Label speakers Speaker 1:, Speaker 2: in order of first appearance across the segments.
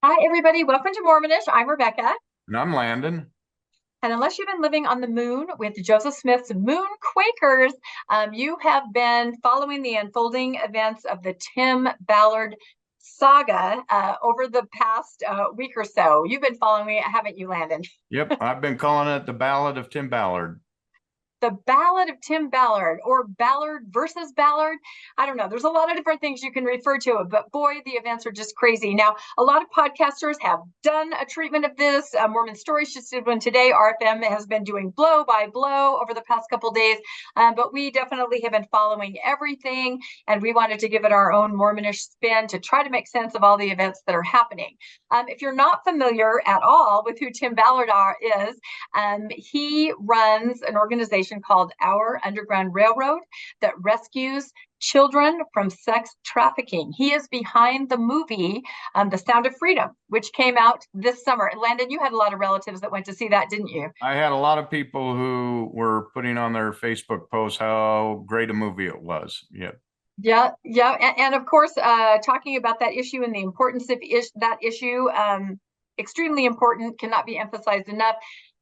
Speaker 1: Hi, everybody. Welcome to Mormonish. I'm Rebecca.
Speaker 2: And I'm Landon.
Speaker 1: And unless you've been living on the moon with Joseph Smith's Moon Quakers, you have been following the unfolding events of the Tim Ballard saga over the past week or so. You've been following it, haven't you, Landon?
Speaker 2: Yep, I've been calling it the Ballad of Tim Ballard.
Speaker 1: The Ballad of Tim Ballard, or Ballard versus Ballard. I don't know. There's a lot of different things you can refer to it, but boy, the events are just crazy. Now, a lot of podcasters have done a treatment of this. Mormon Stories just did one today. RFM has been doing blow by blow over the past couple of days, but we definitely have been following everything, and we wanted to give it our own Mormonish spin to try to make sense of all the events that are happening. If you're not familiar at all with who Tim Ballard is, he runs an organization called Our Underground Railroad that rescues children from sex trafficking. He is behind the movie, The Sound of Freedom, which came out this summer. And Landon, you had a lot of relatives that went to see that, didn't you?
Speaker 2: I had a lot of people who were putting on their Facebook posts how great a movie it was.
Speaker 1: Yeah. And of course, talking about that issue and the importance of that issue, extremely important, cannot be emphasized enough.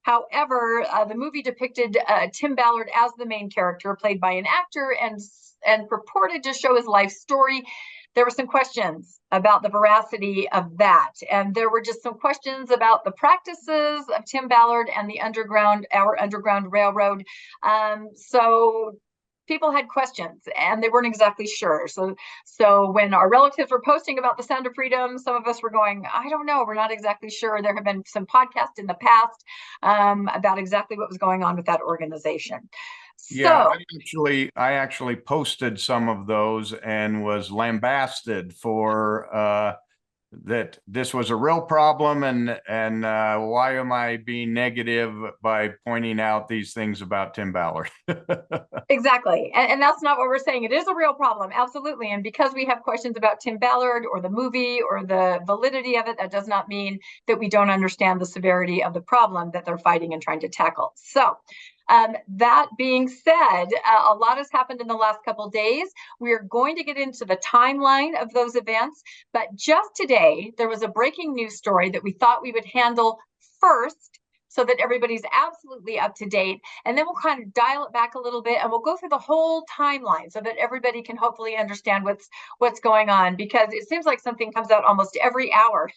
Speaker 1: However, the movie depicted Tim Ballard as the main character, played by an actor, and purported to show his life story. There were some questions about the veracity of that, and there were just some questions about the practices of Tim Ballard and Our Underground Railroad. So people had questions and they weren't exactly sure. So when our relatives were posting about the Sound of Freedom, some of us were going, I don't know, we're not exactly sure. There have been some podcasts in the past about exactly what was going on with that organization.
Speaker 2: Yeah, I actually posted some of those and was lambasted for that this was a real problem, and why am I being negative by pointing out these things about Tim Ballard?
Speaker 1: Exactly. And that's not what we're saying. It is a real problem. Absolutely. And because we have questions about Tim Ballard or the movie or the validity of it, that does not mean that we don't understand the severity of the problem that they're fighting and trying to tackle. So that being said, a lot has happened in the last couple of days. We are going to get into the timeline of those events. But just today, there was a breaking news story that we thought we would handle first, so that everybody's absolutely up to date. And then we'll kind of dial it back a little bit and we'll go through the whole timeline so that everybody can hopefully understand what's going on, because it seems like something comes out almost every hour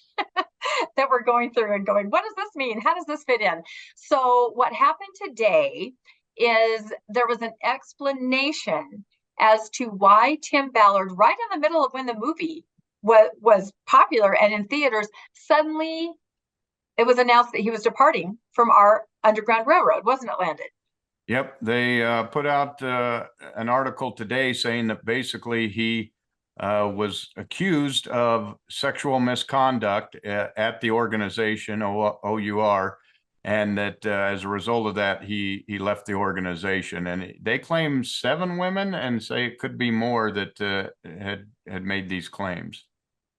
Speaker 1: that we're going through and going, what does this mean? How does this fit in? So what happened today is there was an explanation as to why Tim Ballard, right in the middle of when the movie was popular and in theaters, suddenly it was announced that he was departing from our Underground Railroad, wasn't it, Landon?
Speaker 2: Yep, they put out an article today saying that basically he was accused of sexual misconduct at the organization, OUR, and that as a result of that, he left the organization. And they claim 7 women and say it could be more that had made these claims.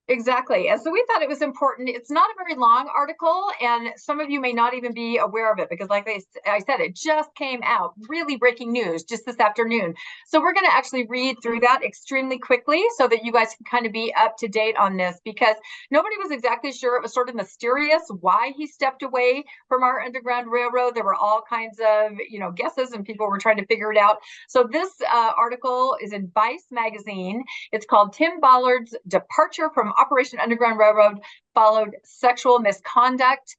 Speaker 1: Exactly. And so we thought it was important. It's not a very long article, and some of you may not even be aware of it because, like I said, it just came out, really breaking news just this afternoon. So we're going to actually read through that extremely quickly so that you guys can kind of be up to date on this, because nobody was exactly sure. It was sort of mysterious why he stepped away from our Underground Railroad. There were all kinds of, guesses, and people were trying to figure it out. So this article is in Vice magazine. It's called Tim Ballard's Departure from Operation Underground Railroad Followed Sexual Misconduct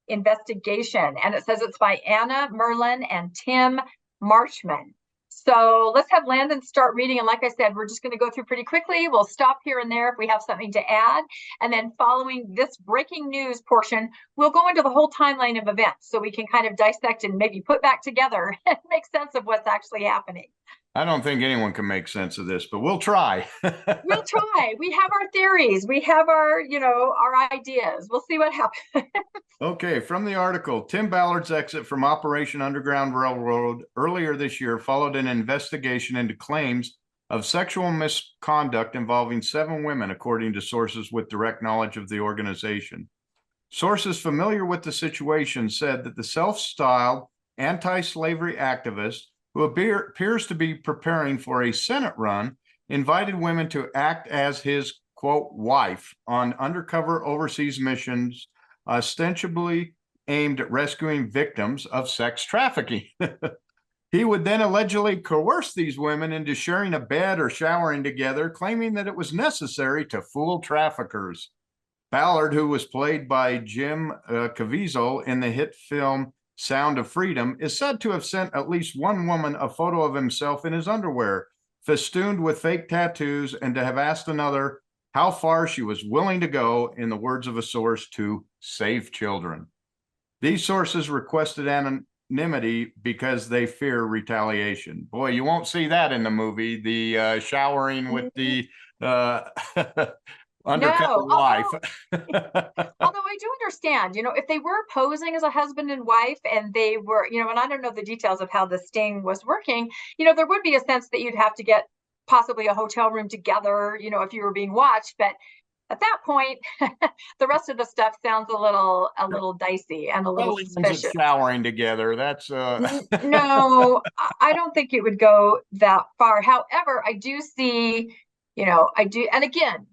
Speaker 1: Investigation. And it says it's by Anna Merlin and Tim Marchman. So let's have Landon start reading. And like I said, we're just going to go through pretty quickly. We'll stop here and there if we have something to add. And then following this breaking news portion, we'll go into the whole timeline of events so we can kind of dissect and maybe put back together and make sense of what's actually happening.
Speaker 2: I don't think anyone can make sense of this, but we'll try.
Speaker 1: We'll try. We have our theories. We have our ideas. We'll see what happens.
Speaker 2: Okay, from the article, Tim Ballard's exit from Operation Underground Railroad earlier this year followed an investigation into claims of sexual misconduct involving 7 women, according to sources with direct knowledge of the organization. Sources familiar with the situation said that the self-styled anti-slavery activist, who appears to be preparing for a Senate run, invited women to act as his, quote, wife on undercover overseas missions, ostensibly aimed at rescuing victims of sex trafficking. He would then allegedly coerce these women into sharing a bed or showering together, claiming that it was necessary to fool traffickers. Ballard, who was played by Jim Caviezel in the hit film Sound of Freedom, is said to have sent at least one woman a photo of himself in his underwear, festooned with fake tattoos, and to have asked another how far she was willing to go, in the words of a source, to save children. These sources requested anonymity because they fear retaliation. Boy, you won't see that in the movie, the showering with the undercover wife.
Speaker 1: Although I do understand, if they were posing as a husband and wife and they were, and I don't know the details of how the sting was working, there would be a sense that you'd have to get possibly a hotel room together, if you were being watched. But at that point, the rest of the stuff sounds a little dicey and a little suspicious.
Speaker 2: Showering together, that's
Speaker 1: no, I don't think it would go that far. However, I do see, and again,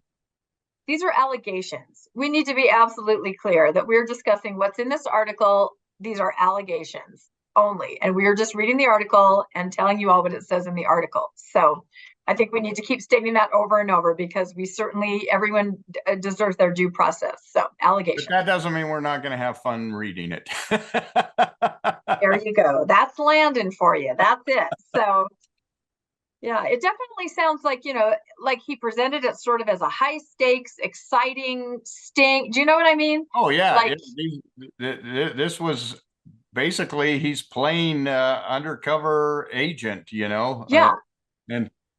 Speaker 1: these are allegations. We need to be absolutely clear that we're discussing what's in this article. These are allegations only, and we are just reading the article and telling you all what it says in the article. So I think we need to keep stating that over and over, because everyone deserves their due process. So allegations.
Speaker 2: But that doesn't mean we're not going to have fun reading it.
Speaker 1: There you go. That's Landon for you. That's it. So yeah, it definitely sounds like, like he presented it sort of as a high stakes, exciting sting. Do you know what I mean?
Speaker 2: Oh, yeah. This was basically, he's playing undercover agent,
Speaker 1: Yeah.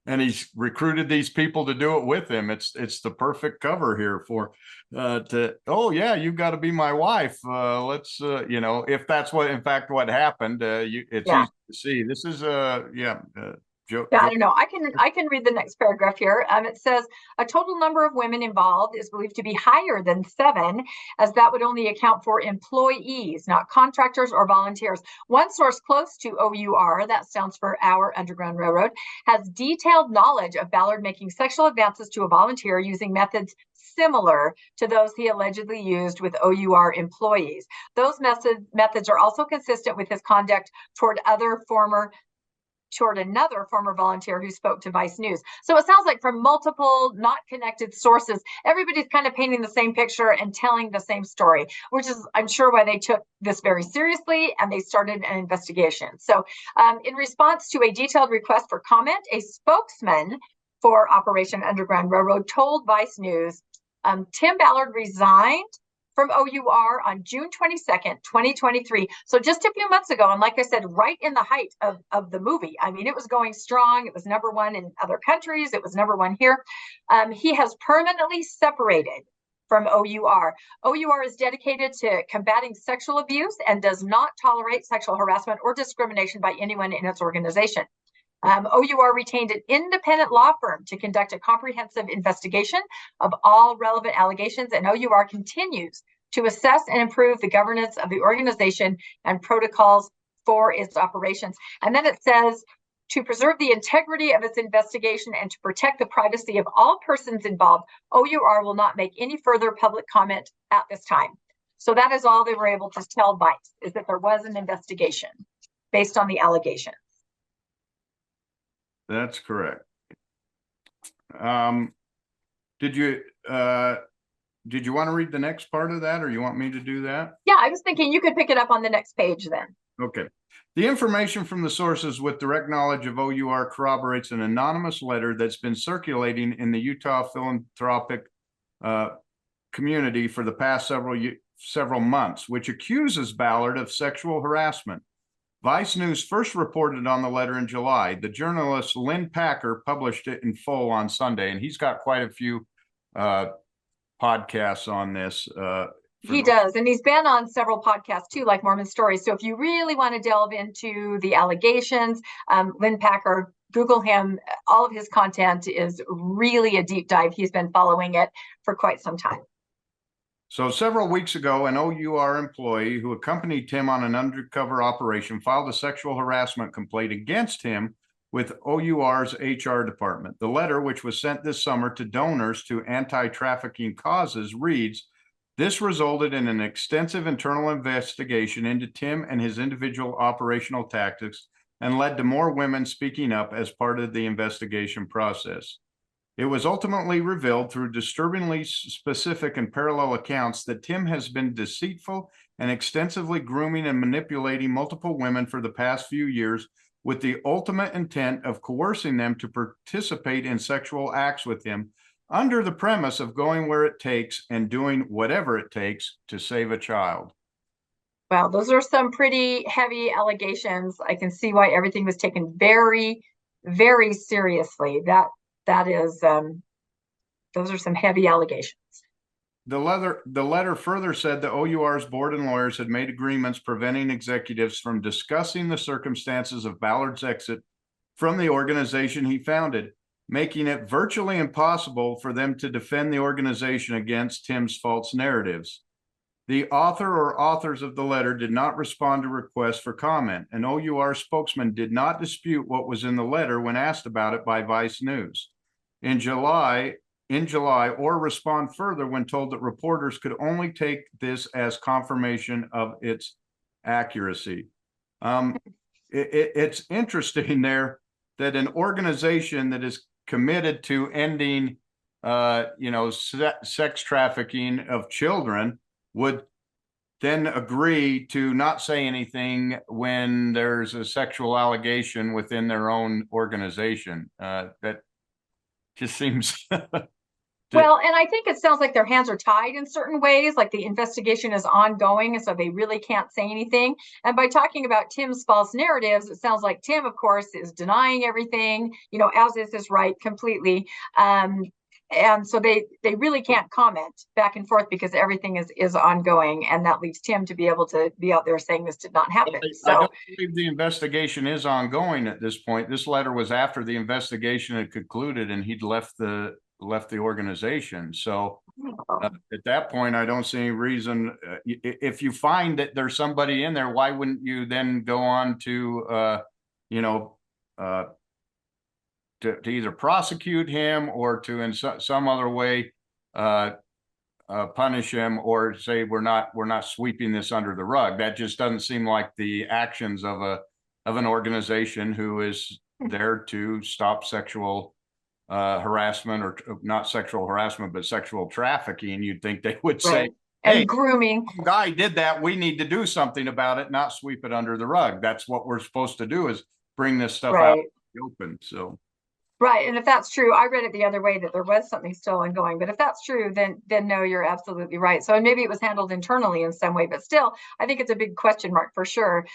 Speaker 2: And he's recruited these people to do it with him. It's the perfect cover here for oh yeah, you've got to be my wife. Let's if that's in fact what happened, it's easy to see. This is
Speaker 1: I don't know. I can read the next paragraph here. It says a total number of women involved is believed to be higher than 7, as that would only account for employees, not contractors or volunteers. One source close to OUR, that stands for Our Underground Railroad, has detailed knowledge of Ballard making sexual advances to a volunteer using methods similar to those he allegedly used with OUR employees. Those methods are also consistent with his conduct toward another former volunteer who spoke to Vice News. So it sounds like from multiple, not connected sources, everybody's kind of painting the same picture and telling the same story, which is, I'm sure, why they took this very seriously and they started an investigation. So in response to a detailed request for comment, a spokesman for Operation Underground Railroad told Vice News Tim Ballard resigned from OUR on June 22nd, 2023. So just a few months ago. And like I said, right in the height of the movie. I mean, it was going strong. It was #1 in other countries. It was #1 here. He has permanently separated from OUR. OUR is dedicated to combating sexual abuse and does not tolerate sexual harassment or discrimination by anyone in its organization. OUR retained an independent law firm to conduct a comprehensive investigation of all relevant allegations, and OUR continues to assess and improve the governance of the organization and protocols for its operations. And then it says, to preserve the integrity of its investigation and to protect the privacy of all persons involved, OUR will not make any further public comment at this time. So that is all they were able to tell Vice, is that there was an investigation based on the allegations.
Speaker 2: That's correct. Did you want to read the next part of that, or you want me to do that?
Speaker 1: Yeah, I was thinking you could pick it up on the next page then.
Speaker 2: Okay. The information from the sources with direct knowledge of OUR corroborates an anonymous letter that's been circulating in the Utah philanthropic community for the past several months, which accuses Ballard of sexual harassment. Vice News first reported on the letter in July. The journalist Lynn Packer published it in full on Sunday, and he's got quite a few podcasts on this.
Speaker 1: He does, and he's been on several podcasts too, like Mormon Stories. So if you really want to delve into the allegations, Lynn Packer, Google him. All of his content is really a deep dive. He's been following it for quite some time.
Speaker 2: So several weeks ago, an OUR employee who accompanied Tim on an undercover operation filed a sexual harassment complaint against him with OUR's HR department. The letter, which was sent this summer to donors to anti-trafficking causes, reads, "This resulted in an extensive internal investigation into Tim and his individual operational tactics and led to more women speaking up as part of the investigation process. It was ultimately revealed through disturbingly specific and parallel accounts that Tim has been deceitful and extensively grooming and manipulating multiple women for the past few years with the ultimate intent of coercing them to participate in sexual acts with him under the premise of going where it takes and doing whatever it takes to save a child."
Speaker 1: Well, those are some pretty heavy allegations. I can see why everything was taken very, very seriously. That is, those are some heavy allegations.
Speaker 2: The letter further said the OUR's board and lawyers had made agreements preventing executives from discussing the circumstances of Ballard's exit from the organization he founded, making it virtually impossible for them to defend the organization against Tim's false narratives. The author or authors of the letter did not respond to requests for comment. An OUR spokesman did not dispute what was in the letter when asked about it by Vice News. In July, or respond further when told that reporters could only take this as confirmation of its accuracy. It's interesting there that an organization that is committed to ending, sex trafficking of children would then agree to not say anything when there's a sexual allegation within their own organization. That just seems
Speaker 1: Well, and I think it sounds like their hands are tied in certain ways, like the investigation is ongoing, and so they really can't say anything. And by talking about Tim's false narratives, it sounds like Tim, of course, is denying everything, as is his right completely. And so they really can't comment back and forth because everything is ongoing, and that leaves Tim to be able to be out there saying this did not happen.
Speaker 2: I don't believe the investigation is ongoing at this point. This letter was after the investigation had concluded and he'd left the organization. So at that point, I don't see any reason. If you find that there's somebody in there, why wouldn't you then go on to to either prosecute him or to in some other way punish him, or say we're not sweeping this under the rug? That just doesn't seem like the actions of an organization who is there to stop sexual harassment, or not sexual harassment, but sexual trafficking. You'd think they would say,
Speaker 1: right. And hey, grooming.
Speaker 2: Guy did that. We need to do something about it, not sweep it under the rug. That's what we're supposed to do, is bring this stuff out in the open. So.
Speaker 1: Right. And if that's true, I read it the other way, that there was something still ongoing. But if that's true, then no, you're absolutely right. So maybe it was handled internally in some way, but still, I think it's a big question mark for sure.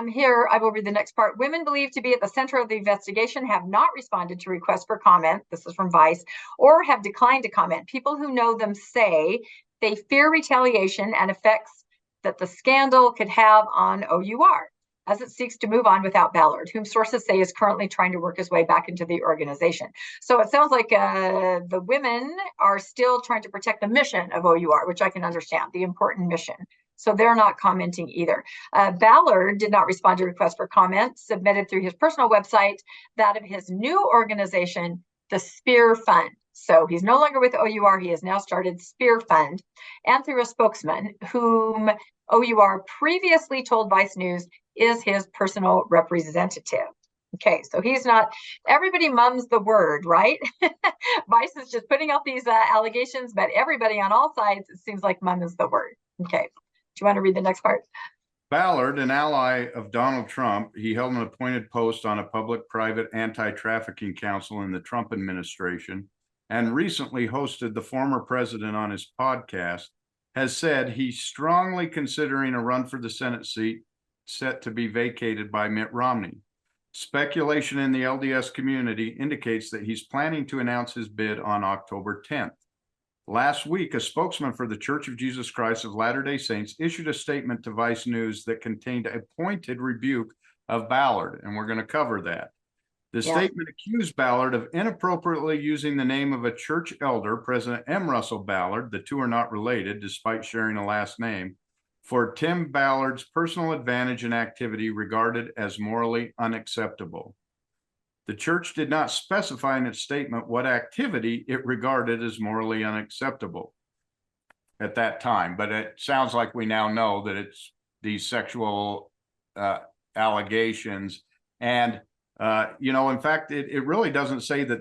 Speaker 1: Here, I will read the next part. Women believed to be at the center of the investigation have not responded to requests for comment. This is from Vice, or have declined to comment. People who know them say they fear retaliation and effects that the scandal could have on OUR, as it seeks to move on without Ballard, whom sources say is currently trying to work his way back into the organization. So it sounds like the women are still trying to protect the mission of OUR, which I can understand, the important mission. So they're not commenting either. Ballard did not respond to requests for comment submitted through his personal website, that of his new organization, the Spear Fund. So he's no longer with OUR. He has now started Spear Fund, and through a spokesman whom OUR previously told Vice News is his personal representative. Okay, so he's not, everybody mums the word, right? Vice is just putting out these allegations, but everybody on all sides, it seems like mums the word. Okay, do you want to read the next part?
Speaker 2: Ballard, an ally of Donald Trump, he held an appointed post on a public-private anti-trafficking council in the Trump administration, and recently hosted the former president on his podcast, has said he's strongly considering a run for the Senate seat set to be vacated by Mitt Romney. Speculation in the LDS community indicates that he's planning to announce his bid on October 10th. Last week, a spokesman for the Church of Jesus Christ of Latter-day Saints issued a statement to Vice News that contained a pointed rebuke of Ballard, and we're going to cover that. The statement accused Ballard of inappropriately using the name of a church elder, President M. Russell Ballard, the two are not related despite sharing a last name, for Tim Ballard's personal advantage and activity regarded as morally unacceptable. The church did not specify in its statement what activity it regarded as morally unacceptable at that time, but it sounds like we now know that it's these sexual allegations. And, in fact, it really doesn't say that.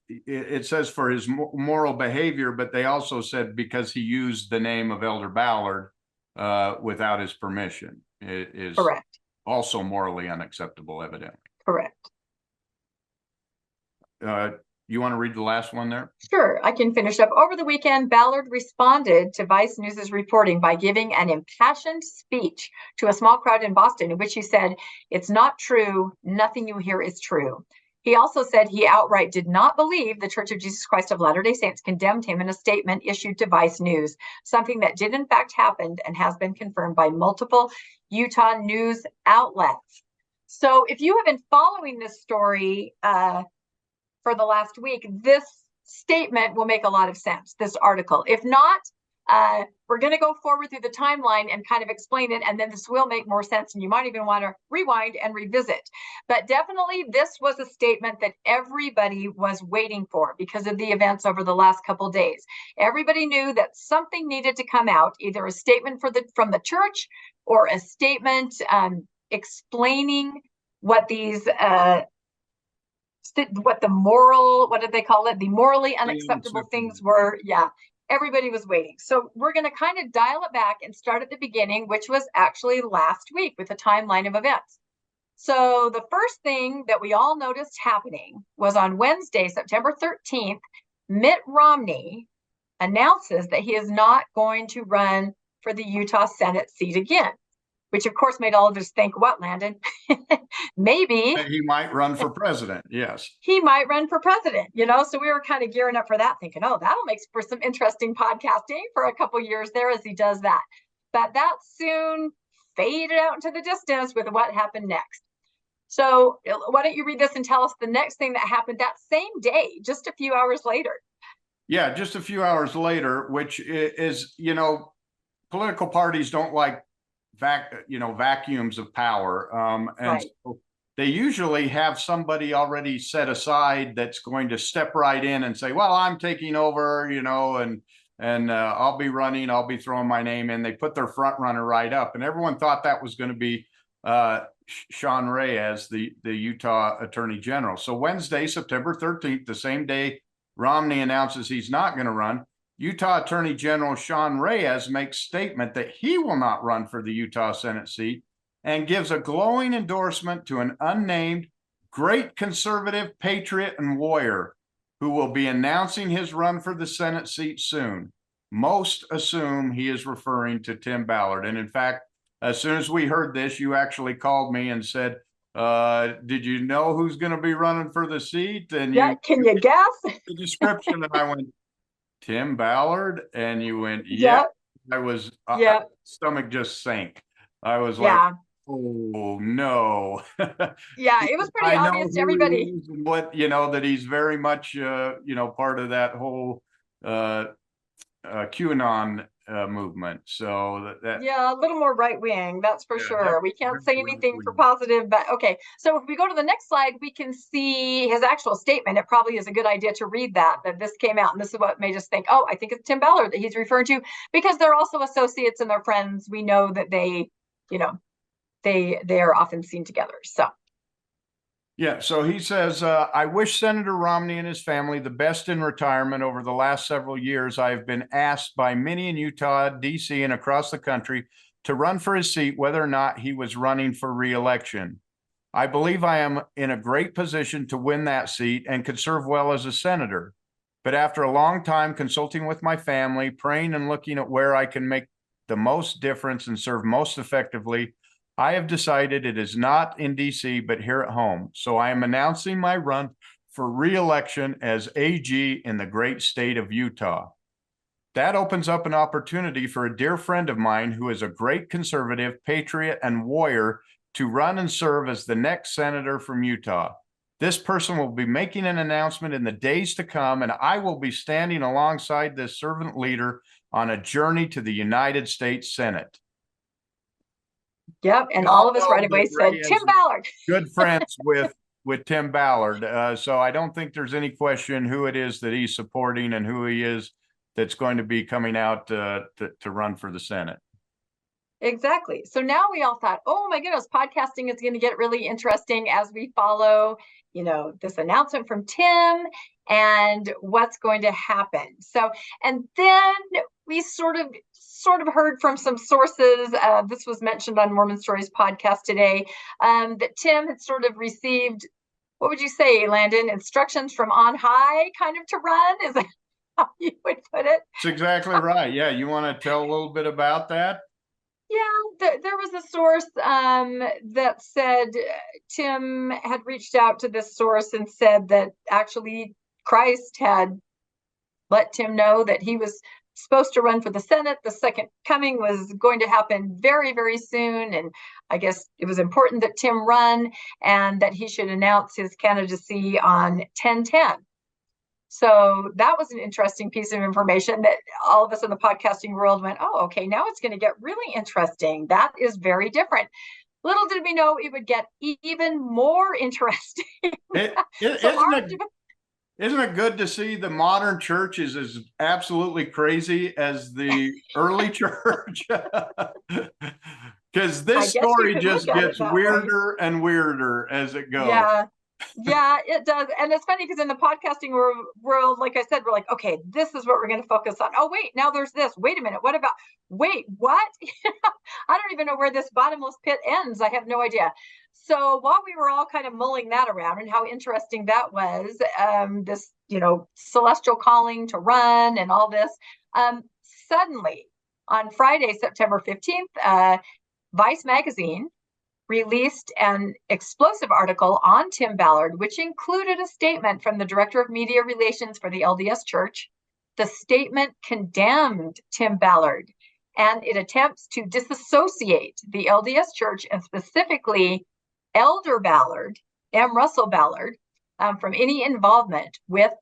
Speaker 2: It says for his moral behavior, but they also said because he used the name of Elder Ballard without his permission. It is
Speaker 1: Correct.
Speaker 2: Also morally unacceptable, evidently.
Speaker 1: Correct.
Speaker 2: You want to read the last one there?
Speaker 1: Sure, I can finish up. Over the weekend, Ballard responded to Vice News' reporting by giving an impassioned speech to a small crowd in Boston, in which he said, "It's not true. Nothing you hear is true." He also said he outright did not believe the Church of Jesus Christ of Latter-day Saints condemned him in a statement issued to Vice News, something that did in fact happen and has been confirmed by multiple Utah news outlets. So if you have been following this story for the last week, this statement will make a lot of sense, this article. If not, we're going to go forward through the timeline and kind of explain it, and then this will make more sense, and you might even want to rewind and revisit. But definitely, this was a statement that everybody was waiting for because of the events over the last couple of days. Everybody knew that something needed to come out, either a statement from the church or a statement explaining what these the morally unacceptable things were. Yeah, everybody was waiting. So we're going to kind of dial it back and start at the beginning, which was actually last week with a timeline of events. So the first thing that we all noticed happening was on Wednesday, September 13th, Mitt Romney announces that he is not going to run for the Utah Senate seat again, which of course made all of us think, what, Landon? Maybe
Speaker 2: he might run for president. Yes.
Speaker 1: He might run for president, so we were kind of gearing up for that, thinking, oh, that'll make for some interesting podcasting for a couple years there as he does that. But that soon faded out into the distance with what happened next. So why don't you read this and tell us the next thing that happened that same day, just a few hours later? Yeah,
Speaker 2: just a few hours later, which is, political parties don't like vacuums of power.
Speaker 1: Right.
Speaker 2: So they usually have somebody already set aside that's going to step right in and say, well, I'm taking over, and I'll be running, I'll be throwing my name in. They put their front runner right up, and everyone thought that was going to be Sean Reyes, the Utah Attorney General. So Wednesday, September 13th, the same day Romney announces he's not going to run, Utah Attorney General Sean Reyes makes statement that he will not run for the Utah Senate seat and gives a glowing endorsement to an unnamed great conservative patriot and warrior who will be announcing his run for the Senate seat soon. Most assume he is referring to Tim Ballard. And in fact, as soon as we heard this, you actually called me and said, did you know who's going to be running for the seat? And
Speaker 1: yeah, can you guess?
Speaker 2: The description, and I went, Tim Ballard, and you went, yeah. I was, stomach just sank. I was like, oh no.
Speaker 1: Yeah, it was pretty obvious to everybody.
Speaker 2: What, that he's very much, part of that whole QAnon movement. So
Speaker 1: a little more right wing, that's for sure. We can't say anything for positive, but okay. So if we go to the next slide, we can see his actual statement. It probably is a good idea to read that this came out, and this is what made us think, oh, I think it's Tim Ballard that he's referring to, because they're also associates and they're friends. We know that they are often seen together. So
Speaker 2: yeah, so he says, I wish Senator Romney and his family the best in retirement. Over the last several years, I have been asked by many in Utah, D.C., and across the country to run for his seat, whether or not he was running for re-election. I believe I am in a great position to win that seat and could serve well as a senator. But after a long time consulting with my family, praying and looking at where I can make the most difference and serve most effectively, I have decided it is not in D.C., but here at home. So I am announcing my run for re-election as AG in the great state of Utah. That opens up an opportunity for a dear friend of mine who is a great conservative, patriot, and warrior to run and serve as the next senator from Utah. This person will be making an announcement in the days to come, and I will be standing alongside this servant leader on a journey to the United States Senate.
Speaker 1: Yep, and all of us right away said, Tim Ballard.
Speaker 2: Good friends with with Tim Ballard. So I don't think there's any question who it is that he's supporting and who he is that's going to be coming out to run for the Senate.
Speaker 1: Exactly. So now we all thought, oh my goodness, podcasting is going to get really interesting as we follow, this announcement from Tim and what's going to happen. So, and then we sort of heard from some sources, this was mentioned on Mormon Stories podcast today, that Tim had sort of received, what would you say, Landon, instructions from on high kind of to run? Is that how you would put it?
Speaker 2: That's exactly right. Yeah. You want to tell a little bit about that?
Speaker 1: Yeah, there was a source that said Tim had reached out to this source and said that actually Christ had let Tim know that he was supposed to run for the Senate. The second coming was going to happen very, very soon. And I guess it was important that Tim run and that he should announce his candidacy on 10/10. So that was an interesting piece of information that all of us in the podcasting world went, oh, okay, now it's going to get really interesting. That is very different. Little did we know it would get even more interesting.
Speaker 2: Isn't it good to see the modern church is as absolutely crazy as the early church? Because this story just gets weirder and weirder as it goes.
Speaker 1: Yeah, it does. And it's funny because in the podcasting world, like I said, we're like, okay, this is what we're going to focus on. Oh, wait, now there's this. Wait a minute. What? I don't even know where this bottomless pit ends. I have no idea. So while we were all kind of mulling that around and how interesting that was, this, celestial calling to run and all this, suddenly on Friday, September 15th, Vice magazine released an explosive article on Tim Ballard, which included a statement from the Director of Media Relations for the LDS Church. The statement condemned Tim Ballard, and it attempts to disassociate the LDS Church and specifically Elder Ballard, M. Russell Ballard, from any involvement with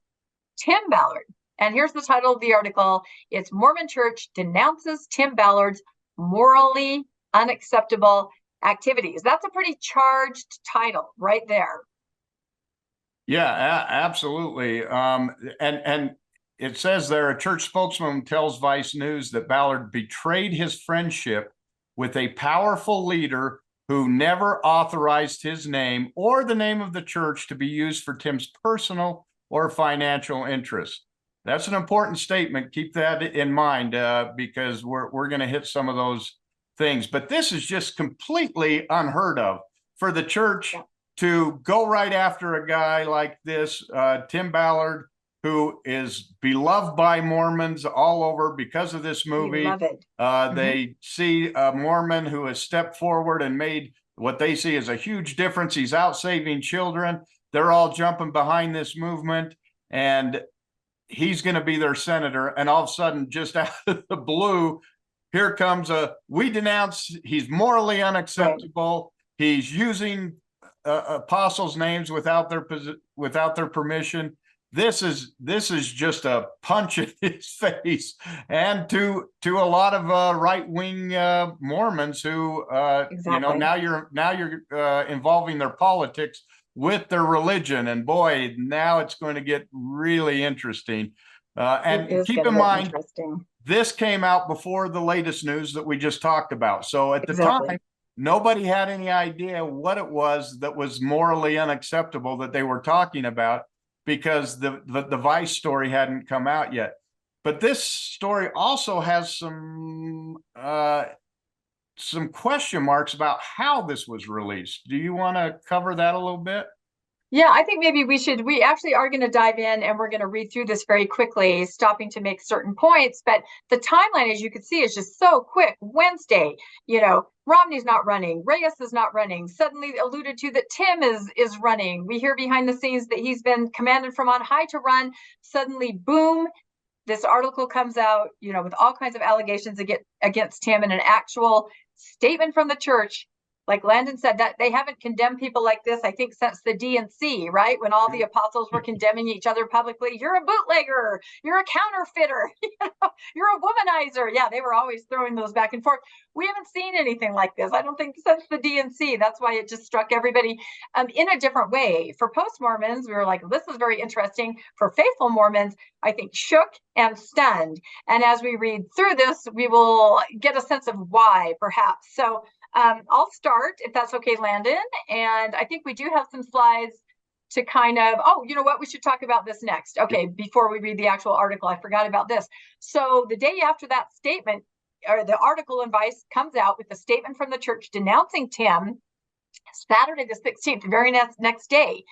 Speaker 1: Tim Ballard. And here's the title of the article. It's Mormon Church Denounces Tim Ballard's Morally Unacceptable Activities. That's a pretty charged title right there.
Speaker 2: Yeah, absolutely. And it says there, a church spokesman tells Vice News that Ballard betrayed his friendship with a powerful leader who never authorized his name or the name of the church to be used for Tim's personal or financial interest. That's an important statement. Keep that in mind because we're going to hit some of those things. But this is just completely unheard of for the church to go right after a guy like this, Tim Ballard, who is beloved by Mormons all over because of this movie. They see a Mormon who has stepped forward and made what they see as a huge difference. He's out saving children. They're all jumping behind this movement, and he's going to be their senator. And all of a sudden, just out of the blue, here comes we denounce, he's morally unacceptable. Right. He's using apostles' names without their permission. This is just a punch in his face, and to a lot of right-wing Mormons who now you're involving their politics with their religion, and boy, now it's going to get really interesting. And keep in mind, this came out before the latest news that we just talked about. So at the time, nobody had any idea what it was that was morally unacceptable that they were talking about, because the Vice story hadn't come out yet. But this story also has some question marks about how this was released. Do you want to cover that a little bit?
Speaker 1: Yeah, I think maybe we actually are going to dive in and we're going to read through this very quickly, stopping to make certain points. But the timeline, as you can see, is just so quick. Wednesday, Romney's not running. Reyes is not running. Suddenly alluded to that Tim is running. We hear behind the scenes that he's been commanded from on high to run. Suddenly, boom, this article comes out, with all kinds of allegations against Tim and an actual statement from the church. Like Landon said, that they haven't condemned people like this, I think, since the D&C, right? When all the apostles were condemning each other publicly. You're a bootlegger. You're a counterfeiter. You're a womanizer. Yeah, they were always throwing those back and forth. We haven't seen anything like this. I don't think since the DNC. That's why it just struck everybody in a different way. For post-Mormons, we were like, this is very interesting. For faithful Mormons, I think shook and stunned. And as we read through this, we will get a sense of why, perhaps. So I'll start, if that's okay, Landon. And I think we do have some slides to kind of, oh, you know what, we should talk about this next. Okay, before we read the actual article, I forgot about this. So the day after that statement, or the article in Vice comes out with a statement from the church denouncing Tim, Saturday the 16th, the very next day.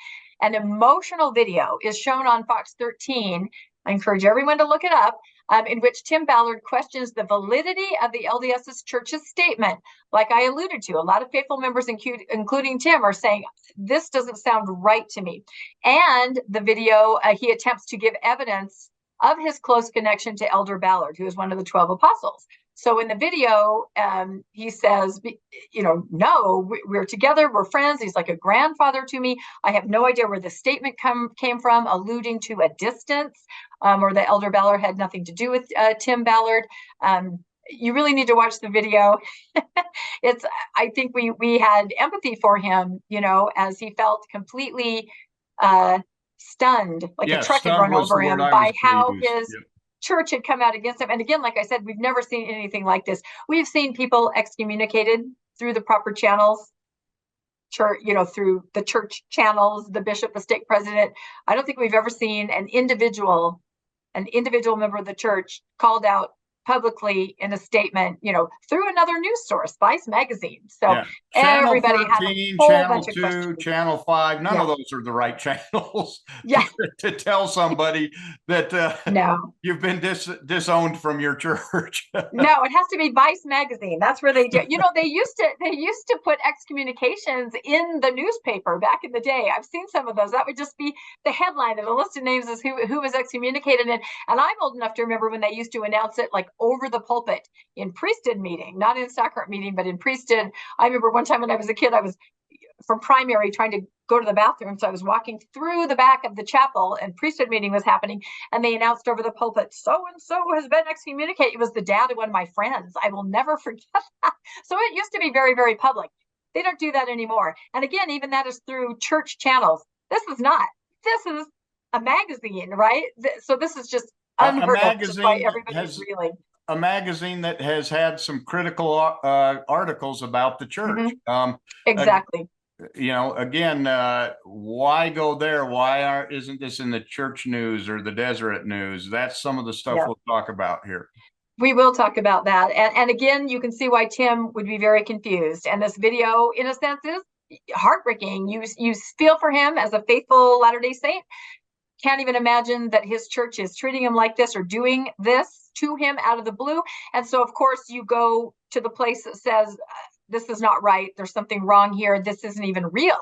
Speaker 1: An emotional video is shown on Fox 13. I encourage everyone to look it up, in which Tim Ballard questions the validity of the LDS Church's statement. Like I alluded to, a lot of faithful members, including Tim, are saying, this doesn't sound right to me. And the video, he attempts to give evidence of his close connection to Elder Ballard, who is one of the 12 apostles. So in the video, he says, no, we're together, we're friends. He's like a grandfather to me. I have no idea where the statement came from, alluding to a distance, or that Elder Ballard had nothing to do with Tim Ballard. You really need to watch the video. I think we had empathy for him, as he felt completely stunned, like a truck had run over him by how his church had come out against him. And again, like I said, we've never seen anything like this. We've seen people excommunicated through the proper channels, church, through the church channels, the bishop, the stake president. I don't think we've ever seen an individual member of the church called out publicly in a statement, through another news source, Vice magazine. So everybody had a whole bunch of questions.
Speaker 2: Channel 5, none of those are the right channels to tell somebody that
Speaker 1: no,
Speaker 2: you've been disowned from your church.
Speaker 1: No, it has to be Vice magazine. That's where they do. They used to put excommunications in the newspaper back in the day. I've seen some of those. That would just be the headline, and the list of names is who was excommunicated. And I'm old enough to remember when they used to announce it like over the pulpit in priesthood meeting, not in sacrament meeting, but in priesthood. I remember one time when I was a kid, I was from primary trying to go to the bathroom. So I was walking through the back of the chapel and priesthood meeting was happening. And they announced over the pulpit, so-and-so has been excommunicated. It was the dad of one of my friends. I will never forget that. So it used to be very, very public. They don't do that anymore. And again, even that is through church channels. This is not. This is a magazine, right? So this is just unheard of, just why everybody's reeling.
Speaker 2: A magazine that has had some critical articles about the church.
Speaker 1: Exactly.
Speaker 2: Again, why go there? Why isn't this in the church news or the Deseret news? That's some of the stuff we'll talk about here.
Speaker 1: We will talk about that. And again, you can see why Tim would be very confused. And this video, in a sense, is heartbreaking. You feel for him as a faithful Latter-day Saint. Can't even imagine that his church is treating him like this or doing this to him out of the blue. And so, of course, you go to the place that says, this is not right. There's something wrong here. This isn't even real.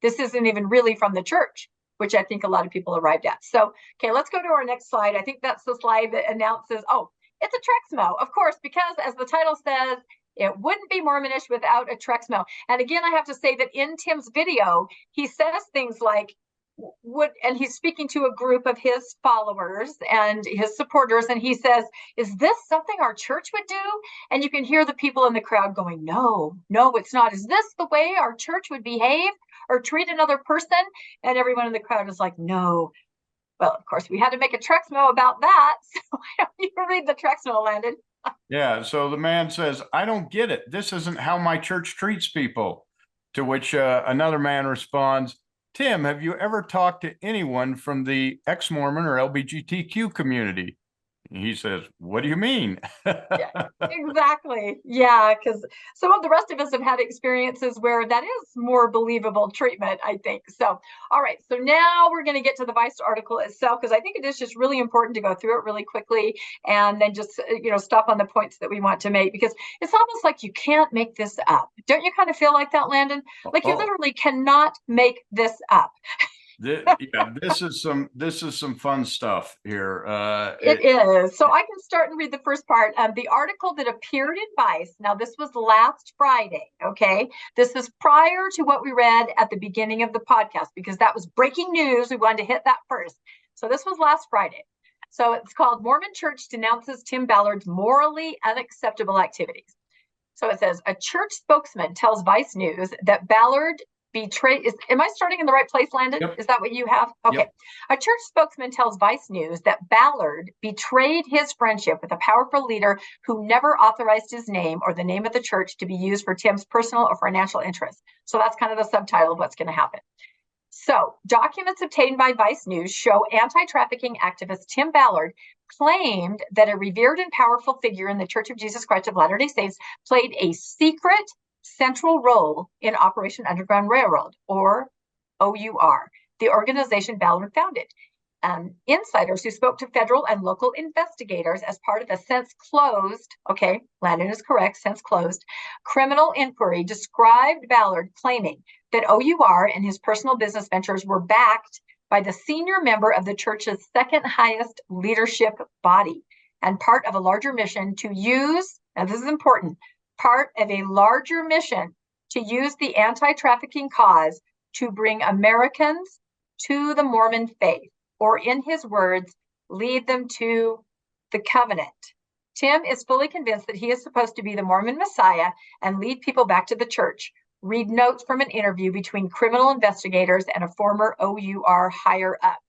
Speaker 1: This isn't even really from the church, which I think a lot of people arrived at. So, okay, let's go to our next slide. I think that's the slide that announces, it's a Trexmo, of course, because as the title says, it wouldn't be Mormonish without a Trexmo. And again, I have to say that in Tim's video, he says things like, and he's speaking to a group of his followers and his supporters, and he says, is this something our church would do? And you can hear the people in the crowd going, no, it's not. Is this the way our church would behave or treat another person? And everyone in the crowd is like, no. Well, of course, we had to make a Trexmo about that. So why don't you read the Trexmo, Landon?
Speaker 2: Yeah, so the man says, I don't get it. This isn't how my church treats people. To which another man responds, Tim, have you ever talked to anyone from the ex-Mormon or LGBTQ community? He says, what do you mean?
Speaker 1: Yeah, exactly. Yeah, because some of the rest of us have had experiences where that is more believable treatment, I think. So, all right. So now we're going to get to the Vice article itself, because I think it is just really important to go through it really quickly and then just, stop on the points that we want to make, because it's almost like you can't make this up. Don't you kind of feel like that, Landon? Like you literally cannot make this up.
Speaker 2: This is some fun stuff here.
Speaker 1: It is. So I can start and read the first part. The article that appeared in Vice. Now, this was last Friday. Okay, this is prior to what we read at the beginning of the podcast, because that was breaking news. We wanted to hit that first. So this was last Friday. So it's called Mormon Church Denounces Tim Ballard's Morally Unacceptable Activities. So it says, a church spokesman tells Vice News that Ballard betrayed. Am I starting in the right place, Landon?
Speaker 2: Yep.
Speaker 1: Is that what you have? Okay.
Speaker 2: Yep.
Speaker 1: A church spokesman tells Vice News that Ballard betrayed his friendship with a powerful leader who never authorized his name or the name of the church to be used for Tim's personal or financial interests. So that's kind of the subtitle of what's going to happen. So documents obtained by Vice News show anti-trafficking activist Tim Ballard claimed that a revered and powerful figure in the Church of Jesus Christ of Latter-day Saints played a secret central role in Operation Underground Railroad, or OUR, the organization Ballard founded. Insiders who spoke to federal and local investigators as part of a since closed, okay, Landon is correct, since closed, criminal inquiry described Ballard claiming that OUR and his personal business ventures were backed by the senior member of the church's second highest leadership body and part of a larger mission to use, and this is important, part of a larger mission to use the anti-trafficking cause to bring Americans to the Mormon faith, or in his words, lead them to the covenant. Tim is fully convinced that he is supposed to be the Mormon Messiah and lead people back to the church. Read notes from an interview between criminal investigators and a former OUR higher up.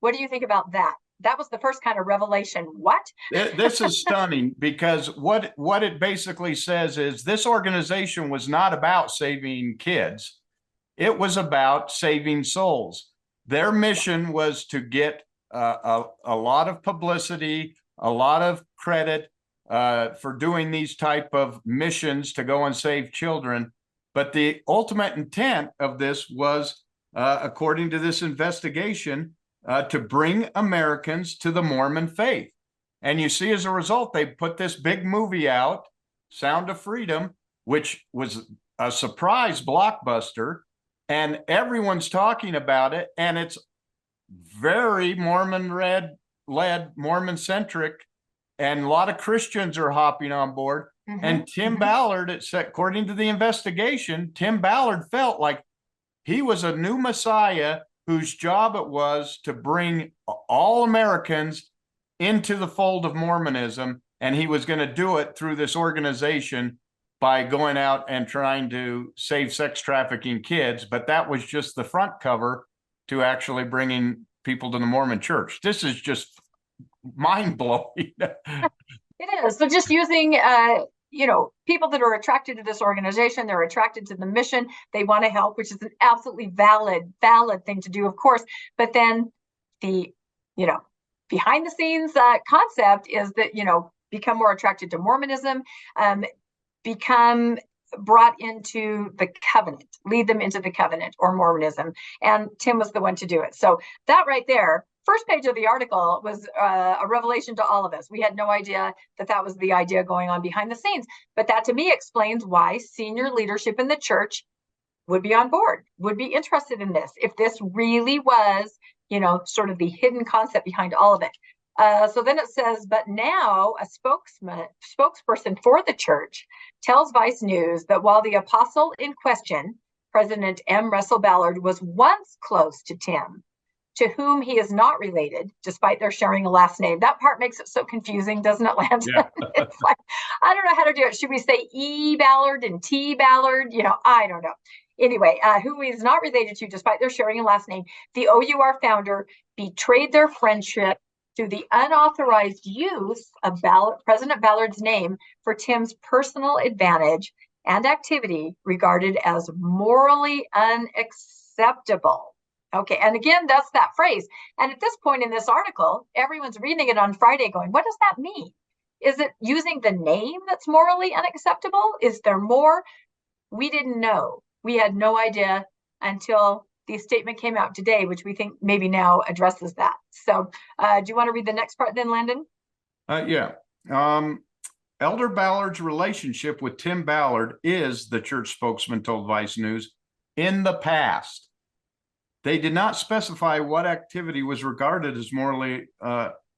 Speaker 1: What do you think about that? That was the first kind of revelation. What?
Speaker 2: This is stunning, because what it basically says is this organization was not about saving kids. It was about saving souls. Their mission was to get a lot of publicity, a lot of credit for doing these type of missions to go and save children. But the ultimate intent of this was, according to this investigation, to bring Americans to the Mormon faith. And you see, as a result, they put this big movie out, Sound of Freedom, which was a surprise blockbuster, and everyone's talking about it, and it's very Mormon-led, Mormon-centric, and a lot of Christians are hopping on board. Mm-hmm. And Tim Ballard, according to the investigation, Tim Ballard felt like he was a new Messiah whose job it was to bring all Americans into the fold of Mormonism, and he was going to do it through this organization by going out and trying to save sex trafficking kids. But that was just the front cover to actually bringing people to the Mormon church. This is just mind-blowing.
Speaker 1: It is. So just using, people that are attracted to this organization, they're attracted to the mission, they want to help, which is an absolutely valid thing to do, of course. But then the, behind the scenes concept is that, become more attracted to Mormonism, become brought into the covenant, lead them into the covenant or Mormonism. And Tim was the one to do it. So that right there, first page of the article was a revelation to all of us. We had no idea that was the idea going on behind the scenes. But that to me explains why senior leadership in the church would be on board, would be interested in this, if this really was, sort of the hidden concept behind all of it. So then it says, but now a spokesperson for the church tells Vice News that while the apostle in question, President M. Russell Ballard, was once close to Tim, to whom he is not related, despite their sharing a last name. That part makes it so confusing, doesn't it, Landon? Yeah. It's like, I don't know how to do it. Should we say E. Ballard and T. Ballard? I don't know. Anyway, who he is not related to, despite their sharing a last name, the OUR founder betrayed their friendship through the unauthorized use of President Ballard's name for Tim's personal advantage and activity regarded as morally unacceptable. Okay, and again, that's that phrase. And at this point in this article, everyone's reading it on Friday going, what does that mean? Is it using the name that's morally unacceptable? Is there more? We didn't know. We had no idea until the statement came out today, which we think maybe now addresses that. So do you want to read the next part then, Landon?
Speaker 2: Yeah. Elder Ballard's relationship with Tim Ballard is, the church spokesman told Vice News, in the past. They did not specify what activity was regarded as morally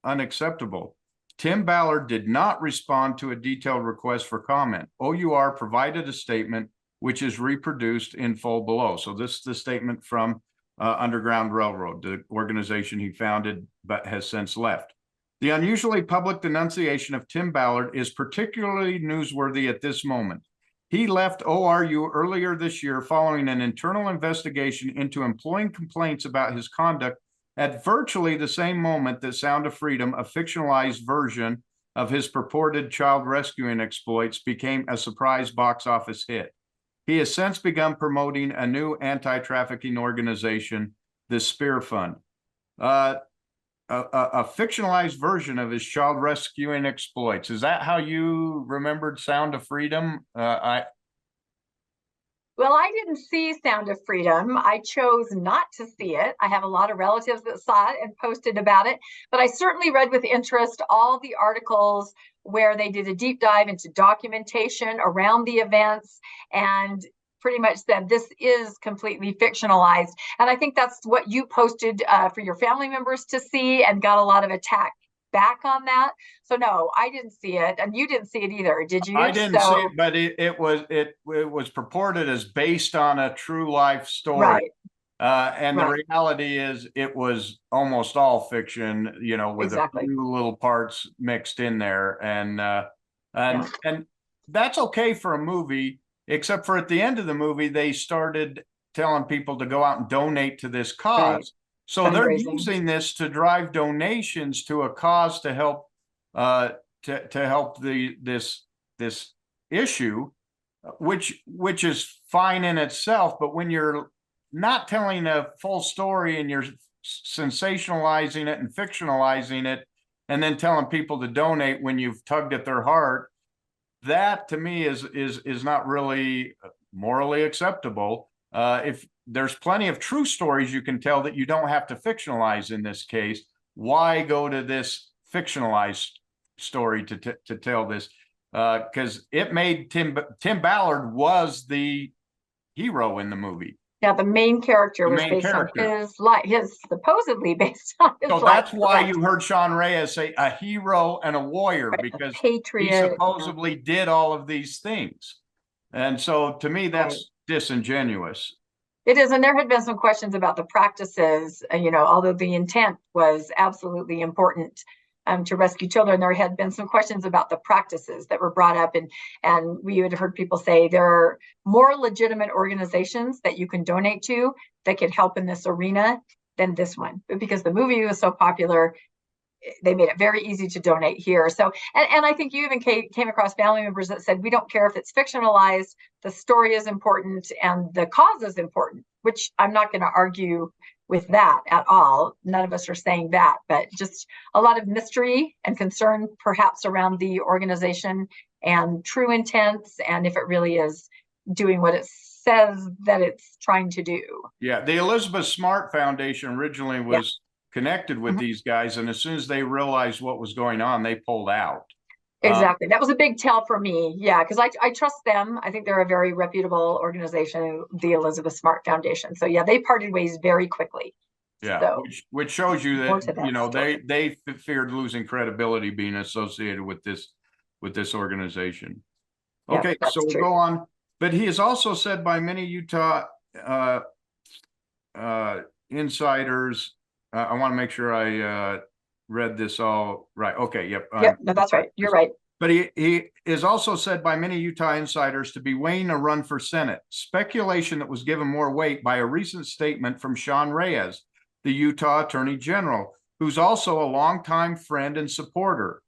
Speaker 2: unacceptable. Tim Ballard did not respond to a detailed request for comment. OUR provided a statement which is reproduced in full below. So this is the statement from Underground Railroad, the organization he founded but has since left. The unusually public denunciation of Tim Ballard is particularly newsworthy at this moment. He left ORU earlier this year following an internal investigation into employee complaints about his conduct at virtually the same moment that Sound of Freedom, a fictionalized version of his purported child rescuing exploits, became a surprise box office hit. He has since begun promoting a new anti-trafficking organization, the Spear Fund. A fictionalized version of his child rescuing exploits. Is that how you remembered Sound of Freedom?
Speaker 1: Well, I didn't see Sound of Freedom. I chose not to see it. I have a lot of relatives that saw it and posted about it, but I certainly read with interest all the articles where they did a deep dive into documentation around the events and pretty much said this is completely fictionalized. And I think that's what you posted for your family members to see and got a lot of attack back on that. So no, I didn't see it, and you didn't see it either, did you?
Speaker 2: I didn't see it, but it was purported as based on a true life story.
Speaker 1: Right.
Speaker 2: And the reality is it was almost all fiction, you know, with a few little parts mixed in there. And that's okay for a movie, except for at the end of the movie, they started telling people to go out and donate to this cause. Right. So they're using this to drive donations to a cause to help to help this issue, which is fine in itself. But when you're not telling a full story and you're sensationalizing it and fictionalizing it, and then telling people to donate when you've tugged at their heart, that to me is not really morally acceptable. If there's plenty of true stories you can tell that you don't have to fictionalize in this case, why go to this fictionalized story to tell this? Because it made Tim Ballard was the hero in the movie.
Speaker 1: Yeah, the main character was based on his life, supposedly based on his life.
Speaker 2: So that's why you heard Sean Reyes say a hero and a warrior, because he supposedly did all of these things. And so to me, that's disingenuous.
Speaker 1: It is, and there had been some questions about the practices, you know, although the intent was absolutely important to rescue children, there had been some questions about the practices that were brought up, and we had heard people say there are more legitimate organizations that you can donate to that could help in this arena than this one. But because the movie was so popular, they made it very easy to donate here. So, and I think you even came across family members that said, we don't care if it's fictionalized, the story is important and the cause is important, which I'm not going to argue with that at all. None of us are saying that, but just a lot of mystery and concern perhaps around the organization and true intents, and if it really is doing what it says that it's trying to do.
Speaker 2: Yeah, the Elizabeth Smart Foundation originally was connected with these guys, and as soon as they realized what was going on, they pulled out.
Speaker 1: Exactly. That was a big tell for me. Yeah, because I trust them. I think they're a very reputable organization, the Elizabeth Smart Foundation. So yeah, they parted ways very quickly.
Speaker 2: Yeah,
Speaker 1: so,
Speaker 2: which shows you that you know they feared losing credibility being associated with this organization. Okay, so we'll go on. But he has also said by many Utah insiders. I want to make sure I read this all right. Okay, yep.
Speaker 1: No, that's right. You're right.
Speaker 2: But he is also said by many Utah insiders to be weighing a run for Senate. Speculation that was given more weight by a recent statement from Sean Reyes, the Utah Attorney General, who's also a longtime friend and supporter.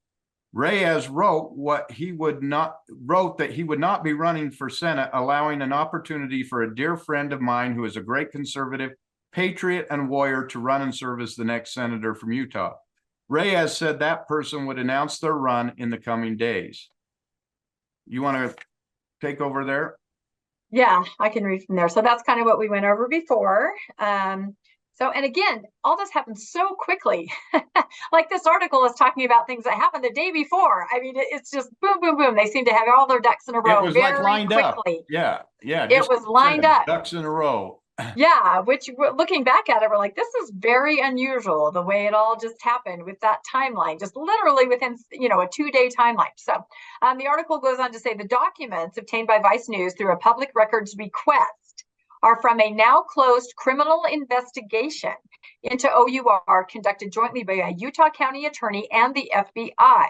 Speaker 2: Reyes wrote that he would not be running for Senate, allowing an opportunity for a dear friend of mine who is a great conservative, patriot, and warrior to run and serve as the next senator from Utah. Reyes said that person would announce their run in the coming days. You want to take over there?
Speaker 1: Yeah, I can read from there. So that's kind of what we went over before. And again, all this happened so quickly. Like this article is talking about things that happened the day before. I mean, it's just boom, boom, boom. They seem to have all their ducks in a row.
Speaker 2: It was
Speaker 1: very
Speaker 2: like lined
Speaker 1: quickly.
Speaker 2: up. Yeah.
Speaker 1: It was lined up.
Speaker 2: Ducks in a row.
Speaker 1: Yeah, which looking back at it, we're like, this is very unusual, the way it all just happened with that timeline, just literally within, a 2-day timeline. So the article goes on to say the documents obtained by Vice News through a public records request are from a now closed criminal investigation into OUR conducted jointly by a Utah County attorney and the FBI.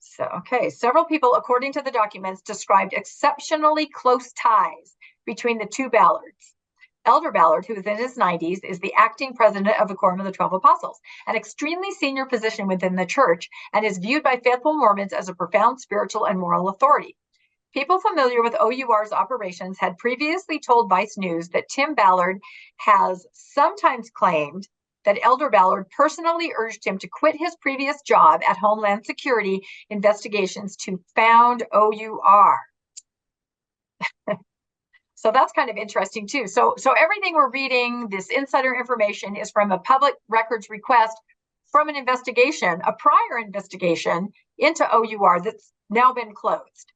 Speaker 1: So, okay, several people, according to the documents, described exceptionally close ties between the two Ballards. Elder Ballard, who is in his 90s, is the acting president of the Quorum of the 12 Apostles, an extremely senior position within the church, and is viewed by faithful Mormons as a profound spiritual and moral authority. People familiar with OUR's operations had previously told Vice News that Tim Ballard has sometimes claimed that Elder Ballard personally urged him to quit his previous job at Homeland Security Investigations to found OUR. So that's kind of interesting too. So everything we're reading, this insider information, is from a public records request from an investigation, a prior investigation into OUR that's now been closed.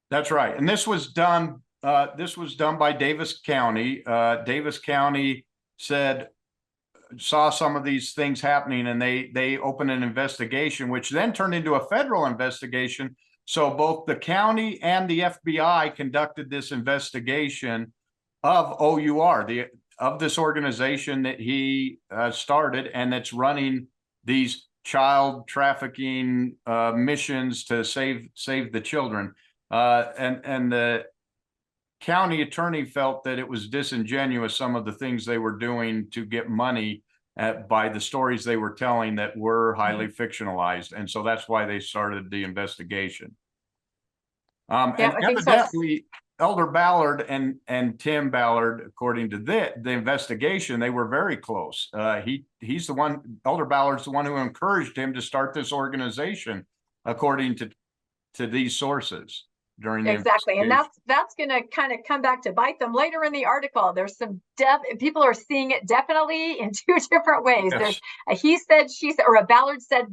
Speaker 2: That's right. And this was done by Davis County. Davis County saw some of these things happening, and they opened an investigation, which then turned into a federal investigation. So both the county and the FBI conducted this investigation of OUR, of this organization that he started, and that's running these child trafficking missions to save the children. And the county attorney felt that it was disingenuous, some of the things they were doing to get money by the stories they were telling that were highly fictionalized. And so that's why they started the investigation. And evidently, Elder Ballard and Tim Ballard, according to the investigation, they were very close. He's the one, Elder Ballard's the one who encouraged him to start this organization, according to these sources.
Speaker 1: Exactly. And that's going to kind of come back to bite them later in the article. There's some people are seeing it definitely in two different ways. Yes. There's a he said, she said, or a Ballard said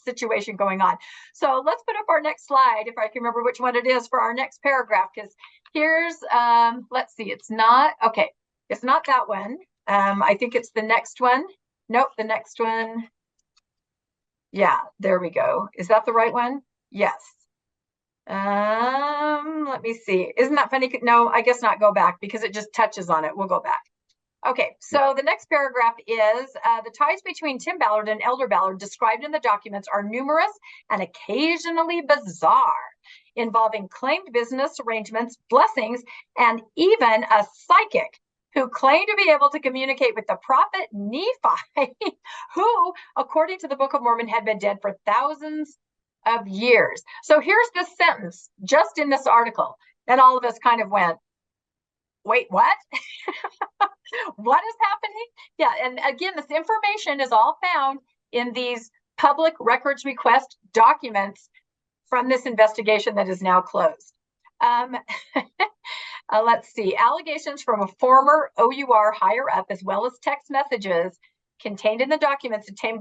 Speaker 1: situation going on. So let's put up our next slide, if I can remember which one it is, for our next paragraph, because here's, let's see, it's not that one. I think it's the next one. Nope, the next one. Yeah, there we go. Is that the right one? Yes. Let me see. Isn't that funny? No, I guess not. Go back, because it just touches on it. We'll go back. Okay, so the next paragraph is the ties between Tim Ballard and Elder Ballard described in the documents are numerous and occasionally bizarre, involving claimed business arrangements, blessings, and even a psychic who claimed to be able to communicate with the prophet Nephi, who, according to the Book of Mormon, had been dead for thousands of years. So here's this sentence just in this article, and all of us kind of went, wait, what? What is happening? Yeah, and again, this information is all found in these public records request documents from this investigation that is now closed. Let's see, allegations from a former OUR higher up, as well as text messages contained in the documents obtained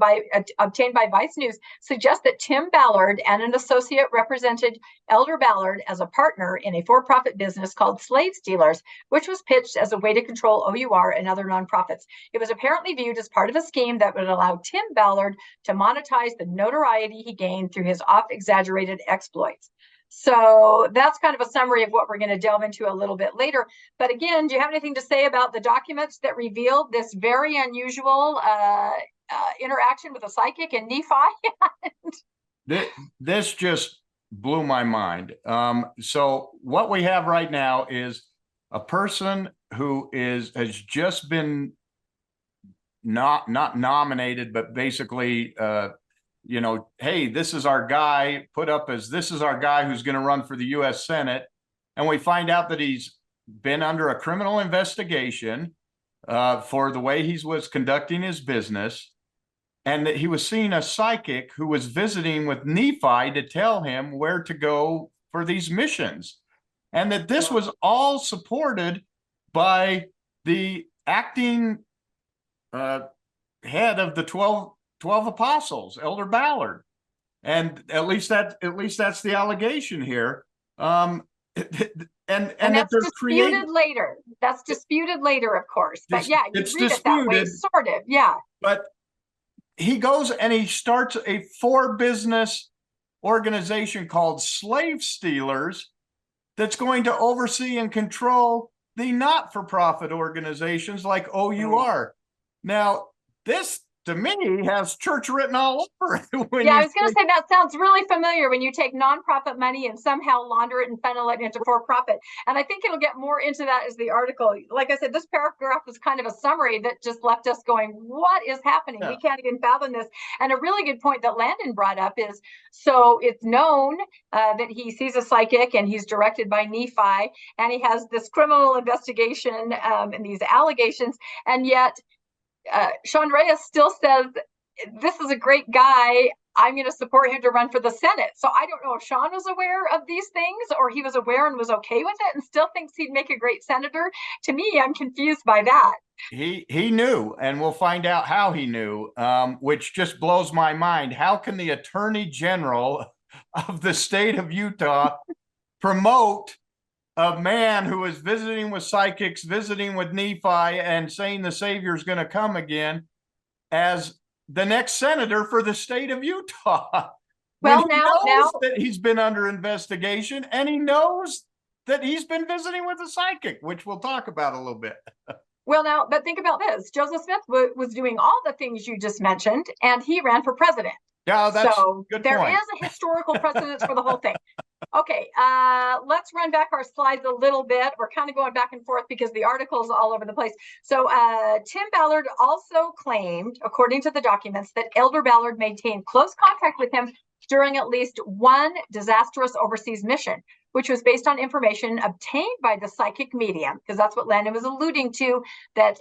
Speaker 1: by Vice News, suggest that Tim Ballard and an associate represented Elder Ballard as a partner in a for-profit business called Slave Stealers, which was pitched as a way to control OUR and other nonprofits. It was apparently viewed as part of a scheme that would allow Tim Ballard to monetize the notoriety he gained through his oft-exaggerated exploits. So that's kind of a summary of what we're going to delve into a little bit later. But again, do you have anything to say about the documents that revealed this very unusual interaction with a psychic and Nephi?
Speaker 2: This just blew my mind. So what we have right now is a person who has just been not nominated, but basically hey, this is our guy, put up as this is our guy who's going to run for the U.S. Senate. And we find out that he's been under a criminal investigation for the way he was conducting his business, and that he was seeing a psychic who was visiting with Nephi to tell him where to go for these missions. And that this was all supported by the acting head of the 12 apostles, Elder Ballard, and at least that's the allegation here. And
Speaker 1: that's disputed later. That's disputed later, of course. But yeah, you read it that way, sort of. Yeah.
Speaker 2: But he goes and he starts a for-business organization called Slave Stealers that's going to oversee and control the not-for-profit organizations like OUR. Now, this to me has church written all over it.
Speaker 1: Yeah, I was going to say that sounds really familiar when you take nonprofit money and somehow launder it and funnel it into for-profit. And I think it'll get more into that as the article. Like I said, this paragraph was kind of a summary that just left us going, what is happening?
Speaker 2: Yeah.
Speaker 1: We can't even fathom this. And a really good point that Landon brought up is, so it's known that he sees a psychic and he's directed by Nephi, and he has this criminal investigation and these allegations. And yet Sean Reyes still says, this is a great guy. I'm going to support him to run for the Senate. So I don't know if Sean was aware of these things or he was aware and was okay with it and still thinks he'd make a great senator. To me, I'm confused by that.
Speaker 2: He knew, and we'll find out how he knew, which just blows my mind. How can the Attorney General of the state of Utah promote a man who is visiting with psychics, visiting with Nephi, and saying the Savior's going to come again as the next senator for the state of Utah?
Speaker 1: Well,
Speaker 2: now that he's been under investigation, and he knows that he's been visiting with a psychic, which we'll talk about a little bit.
Speaker 1: Well, now, but think about this. Joseph Smith was doing all the things you just mentioned, and he ran for president.
Speaker 2: Yeah, that's
Speaker 1: so
Speaker 2: good
Speaker 1: there
Speaker 2: point.
Speaker 1: is a historical precedence for the whole thing. Okay, let's run back our slides a little bit. We're kind of going back and forth because the article is all over the place. So Tim Ballard also claimed, according to the documents, that Elder Ballard maintained close contact with him during at least one disastrous overseas mission, which was based on information obtained by the psychic medium, because that's what Landon was alluding to, that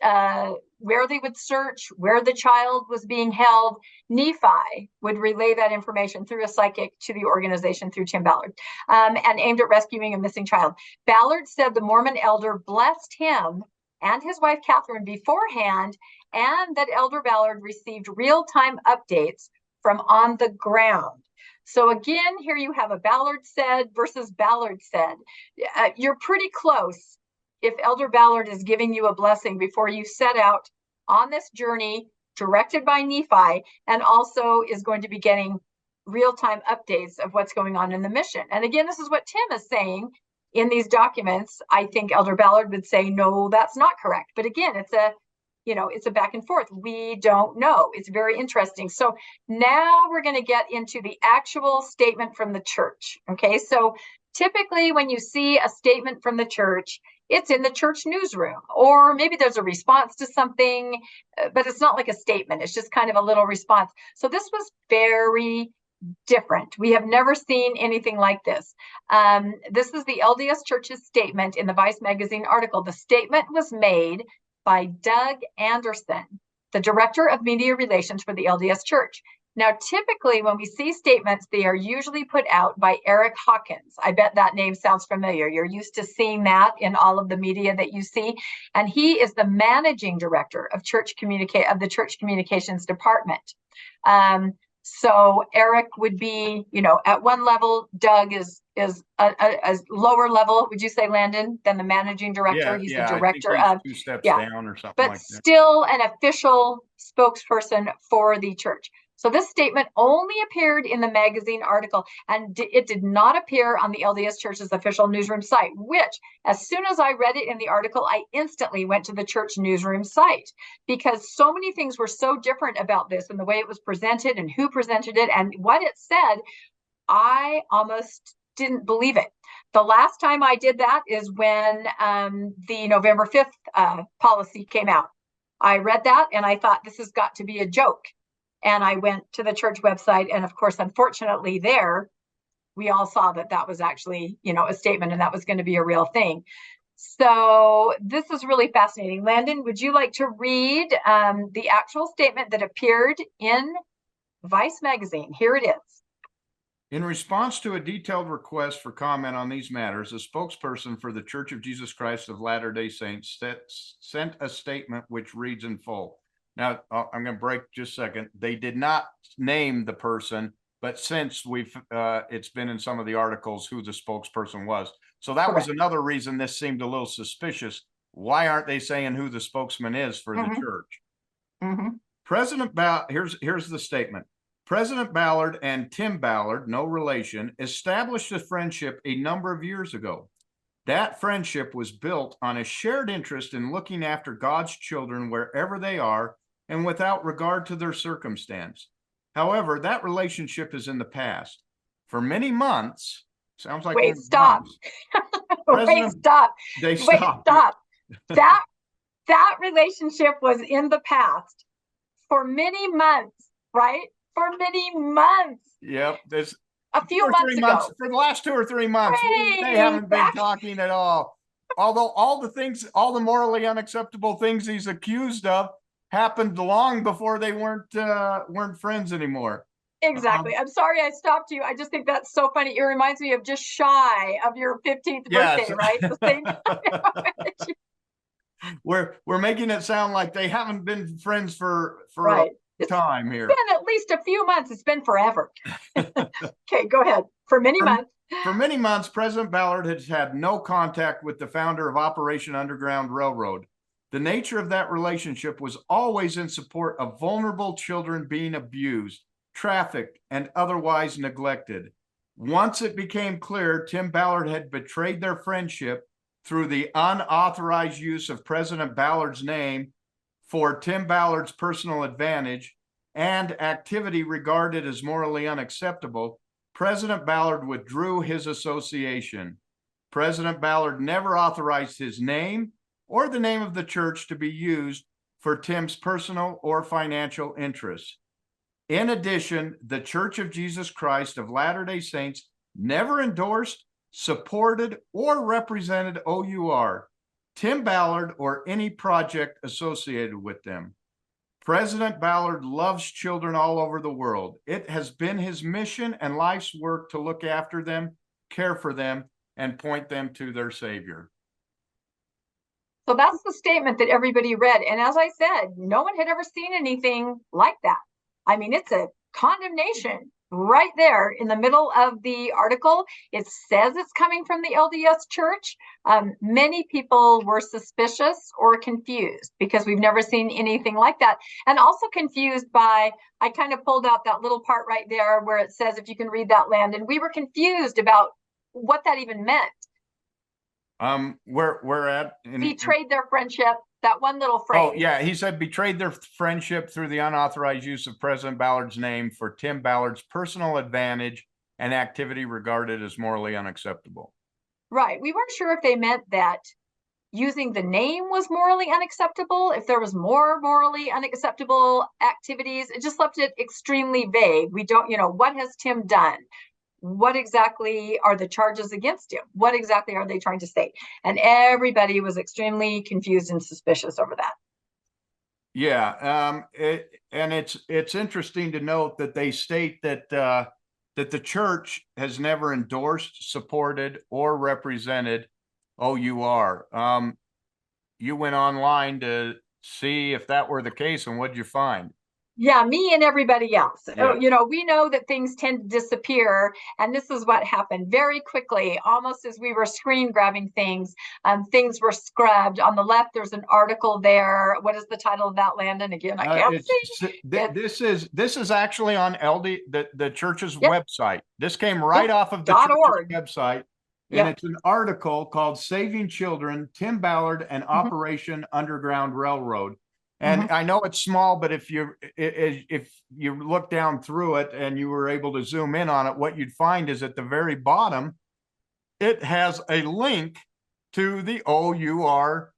Speaker 1: where they would search, where the child was being held, Nephi would relay that information through a psychic to the organization through Tim Ballard, and aimed at rescuing a missing child. Ballard said the Mormon elder blessed him and his wife Catherine beforehand, and that Elder Ballard received real-time updates from on the ground. So again, here you have a Ballard said versus Ballard said. You're pretty close if Elder Ballard is giving you a blessing before you set out on this journey directed by Nephi, and also is going to be getting real-time updates of what's going on in the mission. And again, this is what Tim is saying in these documents. I think Elder Ballard would say, no, that's not correct. But again, it's a back and forth. We don't know. It's very interesting. So now we're going to get into the actual statement from the church. Okay, so typically when you see a statement from the church, it's in the church newsroom, or maybe there's a response to something, but it's not like a statement. It's just kind of a little response. So this was very different. We have never seen anything like this. This is the LDS Church's statement in the Vice magazine article. The statement was made by Doug Anderson, the director of media relations for the LDS Church. Now, typically when we see statements, they are usually put out by Eric Hawkins. I bet that name sounds familiar. You're used to seeing that in all of the media that you see. And he is the managing director of the church communications department. So Eric would be, at one level. Doug is a lower level. Would you say, Landon, than the managing director? He's the director
Speaker 2: I think
Speaker 1: of
Speaker 2: 2 steps down or something
Speaker 1: but
Speaker 2: like that.
Speaker 1: Still an official spokesperson for the church. So this statement only appeared in the magazine article, and it did not appear on the LDS Church's official newsroom site, which, as soon as I read it in the article, I instantly went to the church newsroom site, because so many things were so different about this and the way it was presented and who presented it and what it said. I almost didn't believe it. The last time I did that is when the November 5th policy came out. I read that and I thought, this has got to be a joke. And I went to the church website, and of course, unfortunately, there we all saw that that was actually, a statement, and that was going to be a real thing. So this is really fascinating. Landon, would you like to read the actual statement that appeared in Vice magazine? Here it is.
Speaker 2: In response to a detailed request for comment on these matters, a spokesperson for the Church of Jesus Christ of Latter-day Saints sent a statement which reads in full. Now, I'm going to break just a second. They did not name the person, but since it's been in some of the articles who the spokesperson was. So that was another reason this seemed a little suspicious. Why aren't they saying who the spokesman is for the church? President Ballard, here's the statement. President Ballard and Tim Ballard, no relation, established a friendship a number of years ago. That friendship was built on a shared interest in looking after God's children wherever they are, and without regard to their circumstance. However, that relationship is in the past. For many months, sounds like
Speaker 1: Wait, stop. Wait, stop.
Speaker 2: They
Speaker 1: Wait,
Speaker 2: stopped.
Speaker 1: stop. That relationship was in the past for many months, right? For many months.
Speaker 2: Yep. There's
Speaker 1: a few months ago.
Speaker 2: For the last 2 or 3 months, they haven't been talking at all. Although all the morally unacceptable things he's accused of happened long before they weren't friends anymore.
Speaker 1: Exactly. I'm sorry I stopped you. I just think that's so funny. It reminds me of just shy of your 15th birthday, right? The same
Speaker 2: We're making it sound like they haven't been friends for
Speaker 1: right.
Speaker 2: a time here.
Speaker 1: It's been at least a few months. It's been forever. Okay, go ahead. For many months,
Speaker 2: President Ballard has had no contact with the founder of Operation Underground Railroad. The nature of that relationship was always in support of vulnerable children being abused, trafficked, and otherwise neglected. Once it became clear Tim Ballard had betrayed their friendship through the unauthorized use of President Ballard's name for Tim Ballard's personal advantage and activity regarded as morally unacceptable, President Ballard withdrew his association. President Ballard never authorized his name or the name of the church to be used for Tim's personal or financial interests. In addition, the Church of Jesus Christ of Latter-day Saints never endorsed, supported, or represented OUR, Tim Ballard, or any project associated with them. President Ballard loves children all over the world. It has been his mission and life's work to look after them, care for them, and point them to their Savior.
Speaker 1: So that's the statement that everybody read. And as I said, no one had ever seen anything like that. I mean, it's a condemnation right there in the middle of the article. It says it's coming from the LDS Church. Many people were suspicious or confused because we've never seen anything like that. And also confused by, I kind of pulled out that little part right there where it says, if you can read that, Landon, we were confused about what that even meant.
Speaker 2: We're at
Speaker 1: betrayed their friendship. That one little phrase.
Speaker 2: Oh, yeah. He said betrayed their friendship through the unauthorized use of President Ballard's name for Tim Ballard's personal advantage and activity regarded as morally unacceptable.
Speaker 1: Right. We weren't sure if they meant that using the name was morally unacceptable, if there was more morally unacceptable activities. It just left it extremely vague. We don't, what has Tim done? What exactly are the charges against him? What exactly are they trying to say? And everybody was extremely confused and suspicious over that.
Speaker 2: Yeah, it's interesting to note that they state that that the church has never endorsed, supported, or represented OUR. You went online to see if that were the case, and what did you find?
Speaker 1: Yeah, me and everybody else.
Speaker 2: Yeah.
Speaker 1: We know that things tend to disappear, and this is what happened very quickly, almost as we were screen grabbing things. Things were scrubbed. On the left, there's an article there. What is the title of that, Landon? Again, I can't see.
Speaker 2: This is actually on the church's website. This came right off of the
Speaker 1: .org
Speaker 2: website. And it's an article called Saving Children, Tim Ballard and Operation Underground Railroad. And I know it's small, but if you look down through it and you were able to zoom in on it, what you'd find is at the very bottom, it has a link to the OUR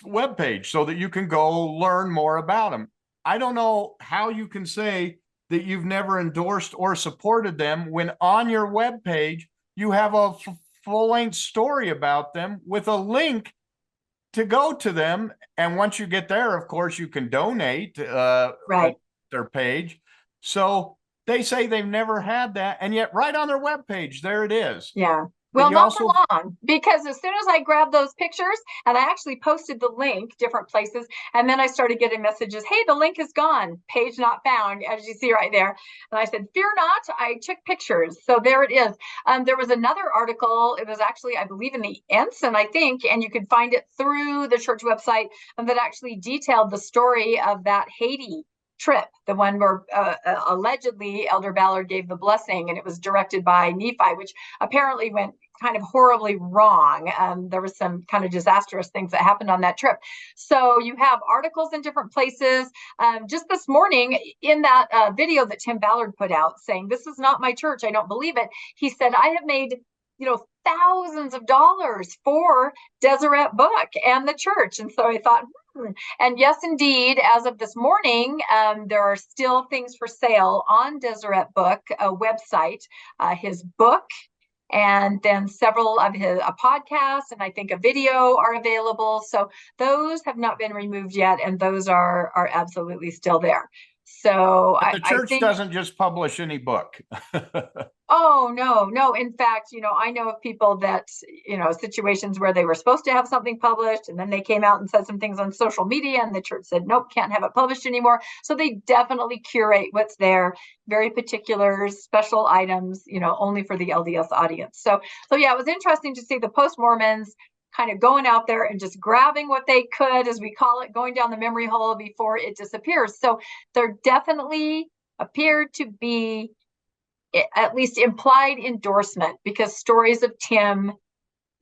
Speaker 2: webpage so that you can go learn more about them. I don't know how you can say that you've never endorsed or supported them when on your webpage you have a full-length story about them with a link to go to them. And once you get there, of course, you can donate their page. So they say they've never had that. And yet right on their webpage, there it is.
Speaker 1: Yeah. Well, not for long, because as soon as I grabbed those pictures and I actually posted the link different places, and then I started getting messages, hey, the link is gone, page not found, as you see right there. And I said, fear not, I took pictures. So there it is. There was another article. It was actually, I believe, in the Ensign, I think, and you could find it through the church website, that actually detailed the story of that Haiti trip, the one where allegedly Elder Ballard gave the blessing, and it was directed by Nephi, which apparently went kind of horribly wrong. There was some kind of disastrous things that happened on that trip. So you have articles in different places. Just this morning in that video that Tim Ballard put out saying, "This is not my church, I don't believe it." He said, "I have made, thousands of dollars for Deseret Book and the church." And so I thought, And yes, indeed, as of this morning, there are still things for sale on Deseret Book, a website. His book, and then several of his podcasts, and I think a video are available. So those have not been removed yet, and those are absolutely still there. So
Speaker 2: But the church doesn't just publish any book.
Speaker 1: Oh, no. In fact, I know of people that, situations where they were supposed to have something published, and then they came out and said some things on social media, and the church said, nope, can't have it published anymore. So they definitely curate what's there, very particular, special items, only for the LDS audience. So yeah, it was interesting to see the post-Mormons kind of going out there and just grabbing what they could, as we call it, going down the memory hole before it disappears. So there definitely appeared to be at least implied endorsement, because stories of Tim,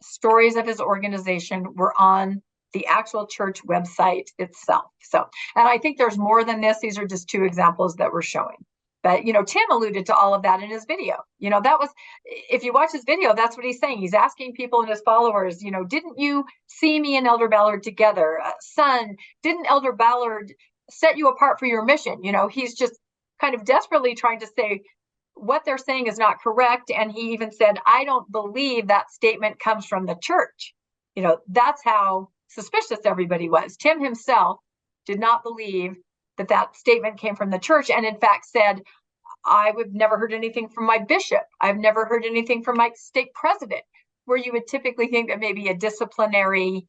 Speaker 1: stories of his organization were on the actual church website itself. So, and I think there's more than this. These are just two examples that we're showing. But, Tim alluded to all of that in his video. That was, if you watch his video, that's what he's saying. He's asking people and his followers, didn't you see me and Elder Ballard together? Son, didn't Elder Ballard set you apart for your mission? He's just kind of desperately trying to say what they're saying is not correct. And he even said, I don't believe that statement comes from the church. That's how suspicious everybody was. Tim himself did not believe that statement came from the church, and in fact said, I've never heard anything from my bishop. I've never heard anything from my stake president, where you would typically think that maybe a disciplinary,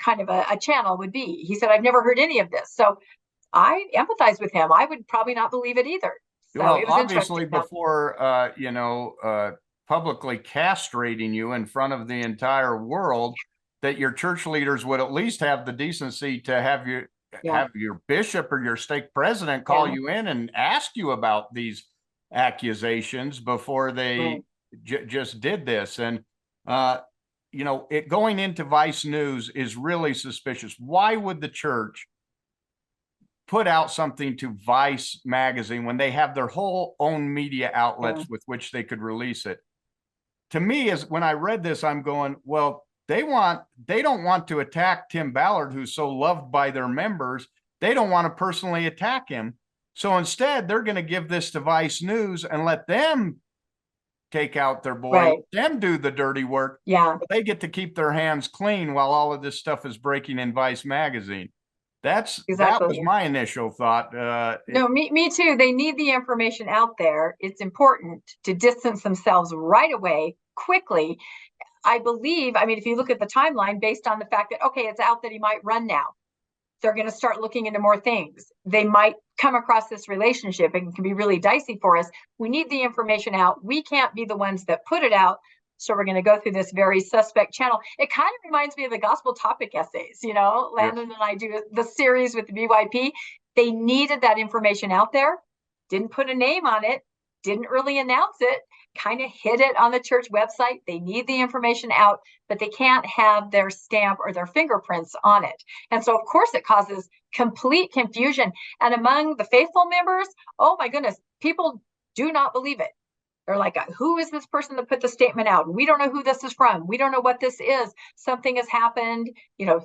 Speaker 1: kind of a channel would be. He said, I've never heard any of this. So I empathize with him. I would probably not believe it either. So
Speaker 2: well,
Speaker 1: it was
Speaker 2: obviously before, publicly castrating you in front of the entire world, that your church leaders would at least have the decency to have your bishop or your stake president call you in and ask you about these accusations before they just did this. And, it going into Vice News is really suspicious. Why would the church put out something to Vice magazine when they have their whole own media outlets with which they could release it? To me, is when I read this, I'm going, well, they don't want to attack Tim Ballard, who's so loved by their members. They don't want to personally attack him. So instead, they're going to give this to Vice News and let them take out their boy, them do the dirty work.
Speaker 1: Yeah.
Speaker 2: They get to keep their hands clean while all of this stuff is breaking in Vice magazine. That was my initial thought.
Speaker 1: No, me too. They need the information out there. It's important to distance themselves right away, quickly. I believe, if you look at the timeline based on the fact that, okay, it's out that he might run now, they're going to start looking into more things. They might come across this relationship. It can be really dicey for us. We need the information out. We can't be the ones that put it out. So we're going to go through this very suspect channel. It kind of reminds me of the gospel topic essays. Landon and I do the series with the BYP. They needed that information out there, didn't put a name on it, didn't really announce it, kind of hid it on the church website. They need the information out, but they can't have their stamp or their fingerprints on it. And so, of course, it causes complete confusion. And among the faithful members, oh my goodness, people do not believe it. They're like, who is this person that put the statement out? We don't know who this is from. We don't know what this is. Something has happened.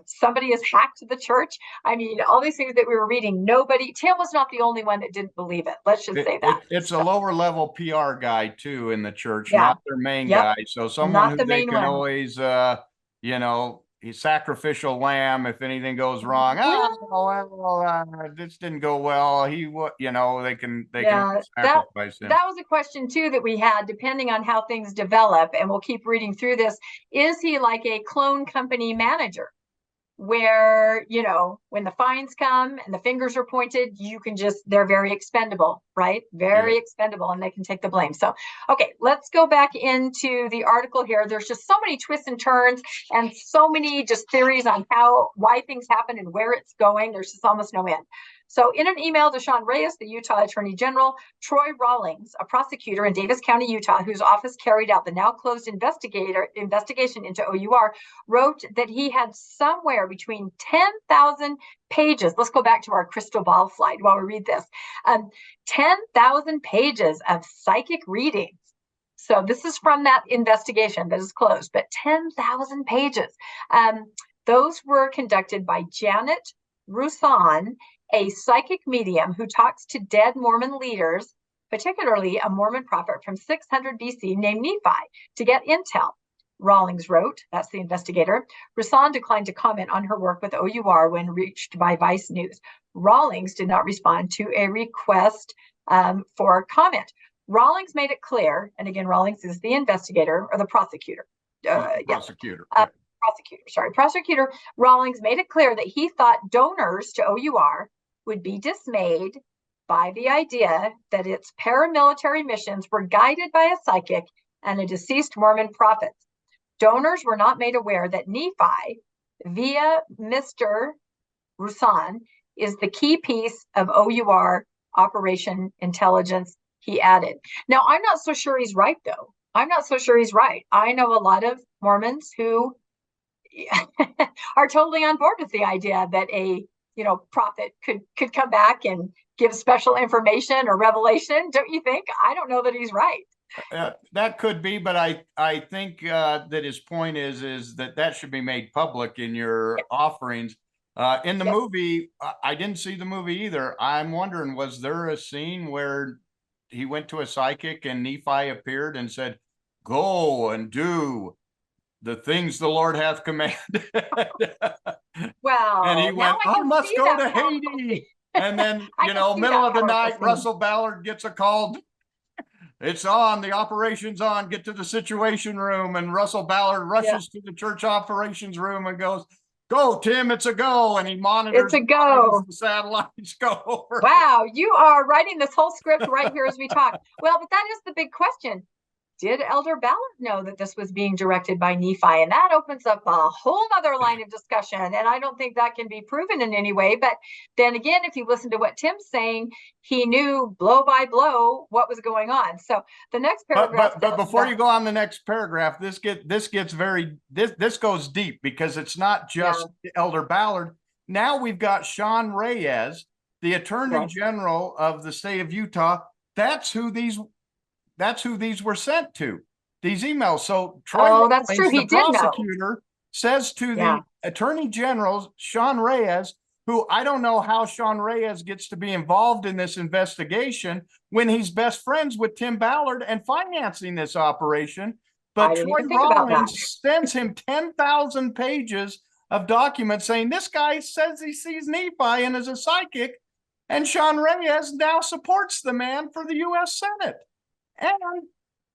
Speaker 1: Somebody has hacked the church. All these things that we were reading, Tim was not the only one that didn't believe it. Let's just say that.
Speaker 2: It's a lower level PR guy too in the church, not their main guy. So someone who they can always, he's sacrificial lamb if anything goes wrong. This didn't go well. They can sacrifice him.
Speaker 1: That was a question too that we had, depending on how things develop, and we'll keep reading through this. Is he like a clone company manager, where when the fines come and the fingers are pointed, they're very expendable, right? Very expendable, and they can take the blame. So, okay, let's go back into the article here. There's just so many twists and turns and so many just theories on why things happen and where it's going. There's just almost no end. So in an email to Sean Reyes, the Utah Attorney General, Troy Rawlings, a prosecutor in Davis County, Utah, whose office carried out the now closed investigation into OUR, wrote that he had somewhere between 10,000 pages. Let's go back to our crystal ball slide while we read this. 10,000 pages of psychic readings. So this is from that investigation that is closed, but 10,000 pages. Those were conducted by Janet Roussan, a psychic medium who talks to dead Mormon leaders, particularly a Mormon prophet from 600 BC named Nephi, to get intel. Rawlings wrote, that's the investigator. Roussan declined to comment on her work with OUR when reached by Vice News. Rawlings did not respond to a request for comment. Rawlings made it clear, and again, Rawlings is the investigator or the prosecutor. Prosecutor Rawlings made it clear that he thought donors to OUR would be dismayed by the idea that its paramilitary missions were guided by a psychic and a deceased Mormon prophet. Donors were not made aware that Nephi, via Mr. Roussan, is the key piece of OUR Operation Intelligence, he added. Now, I'm not so sure he's right, though. I'm not so sure he's right. I know a lot of Mormons who are totally on board with the idea that a prophet could come back and give special information or revelation. Don't you think? I don't know that he's right.
Speaker 2: That could be, but I think that his point is that should be made public in your offerings. In the movie, I didn't see the movie either. I'm wondering, was there a scene where he went to a psychic and Nephi appeared and said, "Go and do the things the Lord hath commanded"?
Speaker 1: Well,
Speaker 2: and he went, "I must go to Haiti." And then, middle of the night, Russell Ballard gets a call. It's on, the operation's on, get to the situation room. And Russell Ballard rushes to the church operations room and goes, "Go, Tim, it's a go." And he monitors.
Speaker 1: It's a go.
Speaker 2: The satellites go over.
Speaker 1: Wow, you are writing this whole script right here as we talk. Well, but that is the big question. Did Elder Ballard know that this was being directed by Nephi? And that opens up a whole other line of discussion. And I don't think that can be proven in any way. But then again, if you listen to what Tim's saying, he knew blow by blow what was going on. So the next paragraph.
Speaker 2: But before you go on the next paragraph, this goes deep, because it's not just Elder Ballard. Now we've got Sean Reyes, the Attorney General of the state of Utah. That's who these were sent to, these emails. So Troy,
Speaker 1: that's true. He
Speaker 2: the prosecutor, says to the Attorney General, Sean Reyes, who I don't know how Sean Reyes gets to be involved in this investigation when he's best friends with Tim Ballard and financing this operation. But Troy Rawlings sends him 10,000 pages of documents saying this guy says he sees Nephi and is a psychic, and Sean Reyes now supports the man for the U.S. Senate. And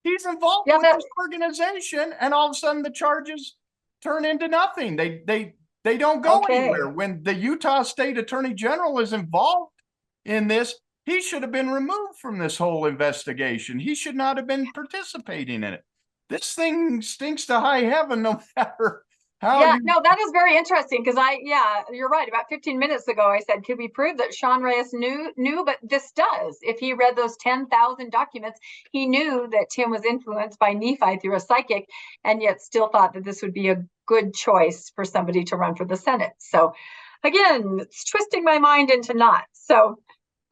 Speaker 2: he's involved with this organization, and all of a sudden the charges turn into nothing. They don't go anywhere. When the Utah State Attorney General is involved in this, he should have been removed from this whole investigation. He should not have been participating in it. This thing stinks to high heaven, no matter how.
Speaker 1: No, that is very interesting, because you're right. About 15 minutes ago, I said, could we prove that Sean Reyes knew? But this does. If he read those 10,000 documents, he knew that Tim was influenced by Nephi through a psychic, and yet still thought that this would be a good choice for somebody to run for the Senate. So again, it's twisting my mind into knots. So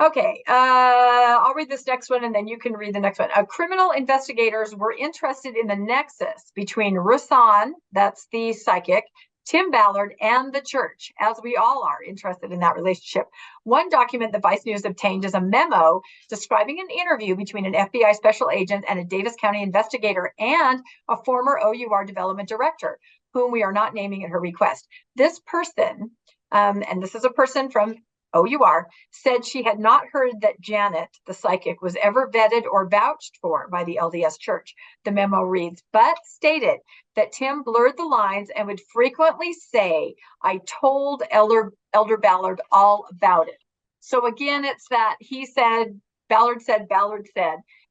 Speaker 1: okay, I'll read this next one, and then you can read the next one. Criminal investigators were interested in the nexus between Roussan, that's the psychic, Tim Ballard, and the church, as we all are interested in that relationship. One document that Vice News obtained is a memo describing an interview between an FBI special agent and a Davis County investigator and a former OUR development director, whom we are not naming at her request. This person, and this is a person from OUR, said she had not heard that Janet, the psychic, was ever vetted or vouched for by the LDS Church. The memo reads, but stated that Tim blurred the lines and would frequently say, "I told Elder Ballard all about it." So again, it's that he said, Ballard said,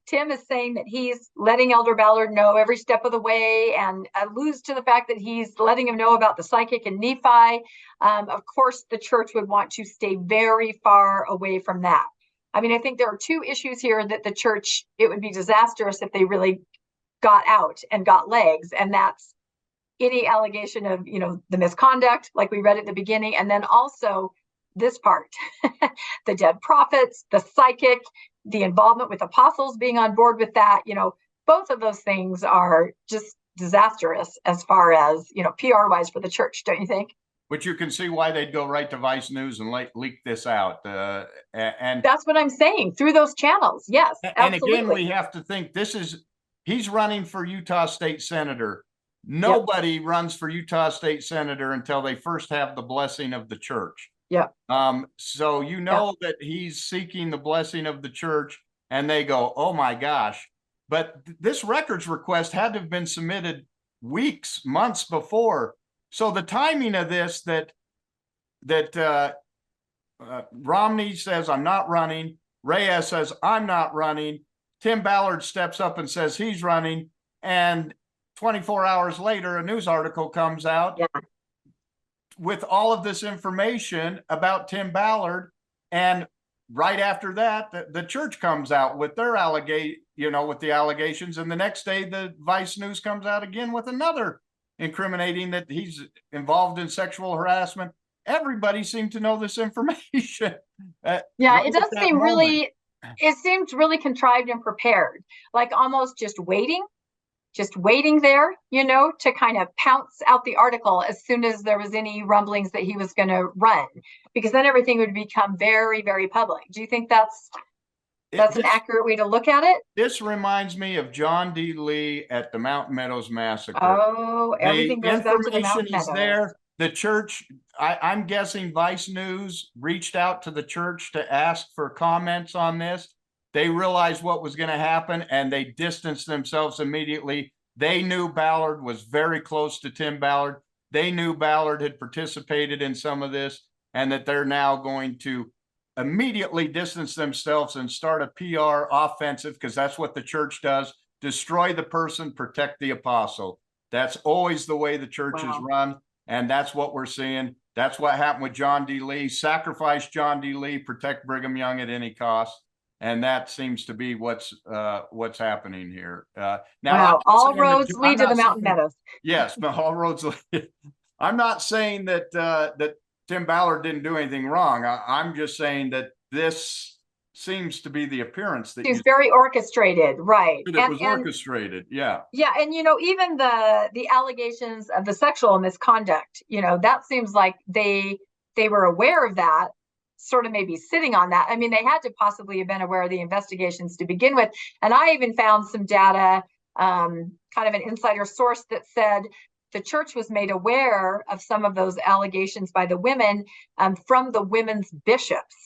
Speaker 1: Tim is saying that he's letting Elder Ballard know every step of the way, and alludes to the fact that he's letting him know about the psychic and Nephi. Of course, the church would want to stay very far away from that. I mean, I think there are two issues here that the church, it would be disastrous if they really got out and got legs. And that's any allegation of, the misconduct, like we read at the beginning. And then also this part, the dead prophets, the psychic, the involvement with apostles being on board with that, both of those things are just disastrous as far as, PR wise for the church, don't you think?
Speaker 2: But you can see why they'd go right to Vice News and leak this out. And
Speaker 1: that's what I'm saying, through those channels. Yes,
Speaker 2: and
Speaker 1: absolutely.
Speaker 2: again, we have to think he's running for Utah State Senator. Nobody runs for Utah State Senator until they first have the blessing of the church.
Speaker 1: Yeah.
Speaker 2: So that he's seeking the blessing of the church, and they go, oh my gosh. But this records request had to have been submitted weeks, months before. So the timing of this, that Romney says, I'm not running. Reyes says, I'm not running. Tim Ballard steps up and says he's running. And 24 hours later, a news article comes out with all of this information about Tim Ballard. And right after that, the church comes out with their with the allegations. And the next day, the Vice News comes out again with another incriminating that he's involved in sexual harassment. Everybody seemed to know this information.
Speaker 1: It does seem it seemed really contrived and prepared, like almost just waiting there, to kind of pounce out the article as soon as there was any rumblings that he was going to run, because then everything would become very, very public. Do you think that's an accurate way to look at it?
Speaker 2: This reminds me of John D. Lee at the Mountain Meadows Massacre.
Speaker 1: Oh, everything goes back to the Mountain Meadows.
Speaker 2: There. The church, I'm guessing Vice News reached out to the church to ask for comments on this. They realized what was going to happen, and they distanced themselves immediately. They knew Ballard was very close to Tim Ballard. They knew Ballard had participated in some of this, and that they're now going to immediately distance themselves and start a PR offensive, because that's what the church does. Destroy the person, protect the apostle. That's always the way the church is run, and that's what we're seeing. That's what happened with John D. Lee. Sacrifice John D. Lee, protect Brigham Young at any cost. And that seems to be what's happening here. Now,
Speaker 1: all roads lead to the Mountain Meadows.
Speaker 2: Yes, all roads lead. I'm not saying that Tim Ballard didn't do anything wrong. I'm just saying that this seems to be the appearance that
Speaker 1: he's very orchestrated, right?
Speaker 2: It was orchestrated, yeah.
Speaker 1: Yeah, and even the allegations of the sexual misconduct, that seems like they were aware of that, sort of maybe sitting on that. I mean, they had to possibly have been aware of the investigations to begin with. And I even found some data, kind of an insider source, that said the church was made aware of some of those allegations by the women from the women's bishops.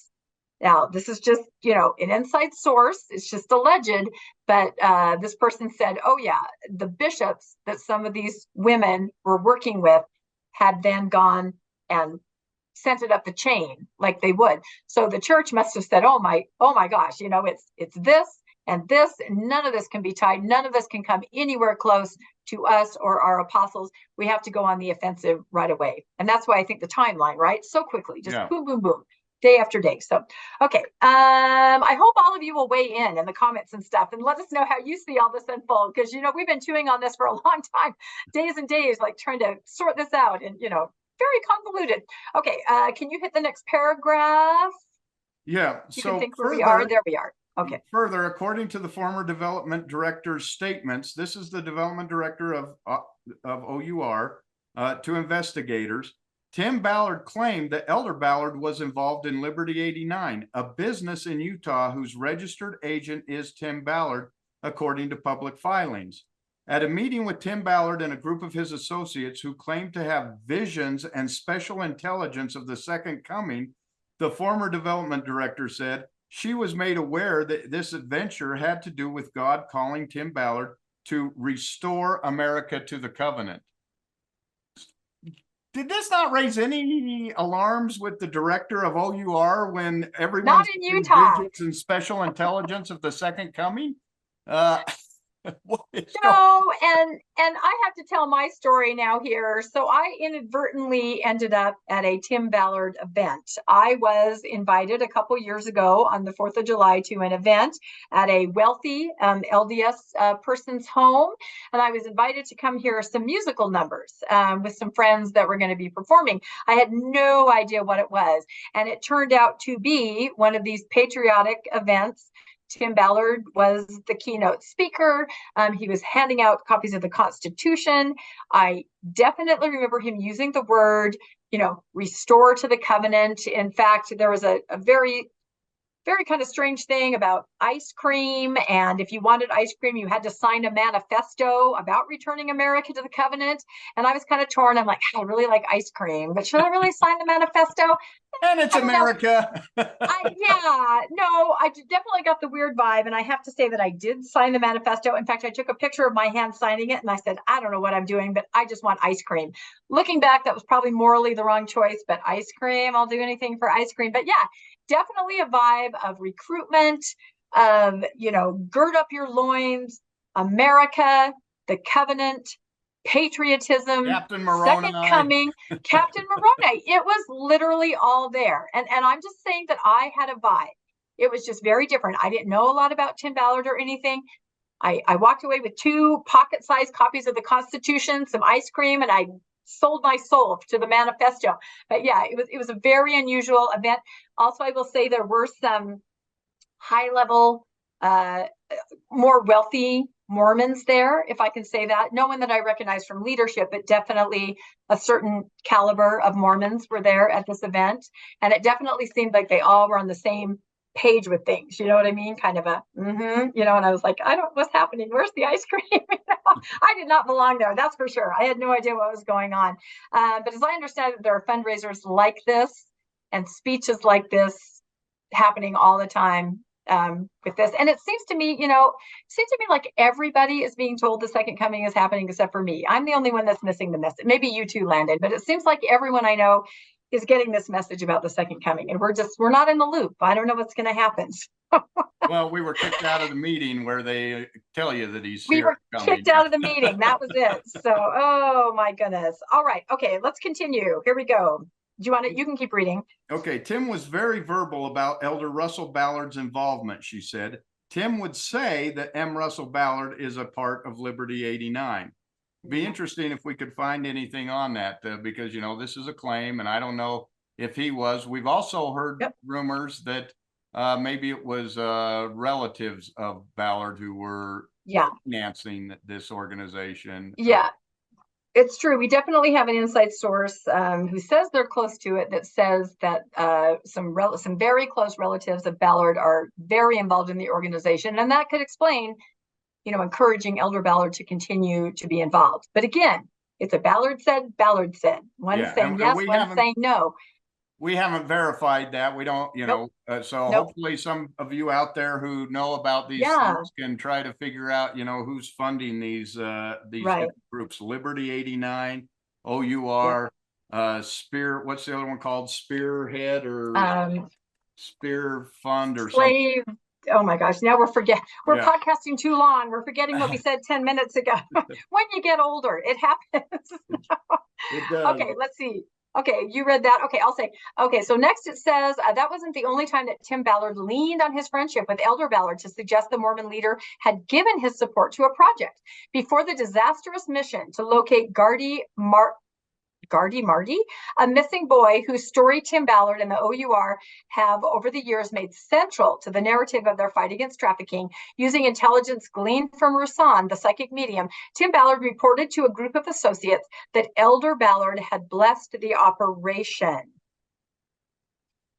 Speaker 1: Now, this is just, an inside source. It's just alleged, but this person said, oh yeah, the bishops that some of these women were working with had then gone and sent it up the chain like they would. So the church must have said, oh my gosh, it's this and this, and none of this can be tied. None of this can come anywhere close to us or our apostles. We have to go on the offensive right away. And that's why I think the timeline, right? So quickly, just boom, boom, boom, day after day. So, okay. I hope all of you will weigh in the comments and stuff, and let us know how you see all this unfold. Because, we've been chewing on this for a long time, days and days, like trying to sort this out, and, very convoluted. Okay, can you hit the next paragraph?
Speaker 2: Yeah.
Speaker 1: You can think where we are. There we are. Okay.
Speaker 2: Further, according to the former development director's statements, this is the development director of OUR to investigators. Tim Ballard claimed that Elder Ballard was involved in Liberty 89, a business in Utah whose registered agent is Tim Ballard, according to public filings. At a meeting with Tim Ballard and a group of his associates who claimed to have visions and special intelligence of the second coming, the former development director said she was made aware that this adventure had to do with God calling Tim Ballard to restore America to the covenant. Did this not raise any alarms with the director of OUR when everyone's
Speaker 1: not in Utah
Speaker 2: visions and special intelligence of the second coming? What is
Speaker 1: and I have to tell my story now here. So I inadvertently ended up at a Tim Ballard event. I was invited a couple years ago on the 4th of July to an event at a wealthy LDS person's home. And I was invited to come hear some musical numbers with some friends that were going to be performing. I had no idea what it was. And it turned out to be one of these patriotic events. Tim Ballard was the keynote speaker. He was handing out copies of the Constitution. I definitely remember him using the word, restore to the covenant. In fact, there was a very, very kind of strange thing about ice cream. And if you wanted ice cream, you had to sign a manifesto about returning America to the covenant. And I was kind of torn. I'm like, I really like ice cream, but should I really sign the manifesto?
Speaker 2: And it's America.
Speaker 1: I definitely got the weird vibe. And I have to say that I did sign the manifesto. In fact, I took a picture of my hand signing it and I said, I don't know what I'm doing, but I just want ice cream. Looking back, that was probably morally the wrong choice, but ice cream, I'll do anything for ice cream. But yeah, definitely a vibe of recruitment, of, gird up your loins, America, the covenant, patriotism,
Speaker 2: Captain Moroni.
Speaker 1: second coming, Captain Moroni. It was literally all there. And I'm just saying that I had a vibe. It was just very different. I didn't know a lot about Tim Ballard or anything. I walked away with 2 pocket-sized copies of the Constitution, some ice cream, and I sold my soul to the manifesto. But yeah, it was a very unusual event. Also, I will say there were some high-level, more wealthy Mormons there, if I can say that. No one that I recognize from leadership, but definitely a certain caliber of Mormons were there at this event. And it definitely seemed like they all were on the same page with things. You know what I mean? Kind of and I was like, what's happening? Where's the ice cream? I did not belong there. That's for sure. I had no idea what was going on. But as I understand it, there are fundraisers like this and speeches like this happening all the time with this. And it seems to me like everybody is being told the second coming is happening except for me. I'm the only one that's missing the message. Maybe you too, Landon, but it seems like everyone I know is getting this message about the second coming, and we're not in the loop. I don't know what's going to happen.
Speaker 2: Well, we were kicked out of the meeting where they tell you that he's
Speaker 1: we were kicked out of the meeting. That was it. So, oh my goodness. All right. Okay, let's continue. Here we go. Do you want it? You can keep reading.
Speaker 2: Okay. Tim was very verbal about Elder Russell Ballard's involvement, she said. Tim would say that M. Russell Ballard is a part of Liberty 89. Be interesting if we could find anything on that because, this is a claim and I don't know if he was. We've also heard rumors that maybe it was relatives of Ballard who were financing this organization.
Speaker 1: Yeah, it's true. We definitely have an inside source who says they're close to it, that says that some very close relatives of Ballard are very involved in the organization. And that could explain encouraging Elder Ballard to continue to be involved. But again, it's a Ballard said. One saying yes, one saying no.
Speaker 2: We haven't verified that. We don't, hopefully some of you out there who know about these things can try to figure out, who's funding these groups. Liberty 89, OUR, Spear. What's the other one called? Spearhead or Spear Fund or
Speaker 1: Slave. Something. Oh my gosh, now we're podcasting too long. We're forgetting what we said 10 minutes ago. When you get older, it happens.
Speaker 2: It does.
Speaker 1: Okay, let's see. Okay, you read that. Okay, I'll say. Okay, so next it says, that wasn't the only time that Tim Ballard leaned on his friendship with Elder Ballard to suggest the Mormon leader had given his support to a project. Before the disastrous mission to locate Gardy Marty, a missing boy whose story Tim Ballard and the OUR have over the years made central to the narrative of their fight against trafficking, using intelligence gleaned from Rusan, the psychic medium, Tim Ballard reported to a group of associates that Elder Ballard had blessed the operation.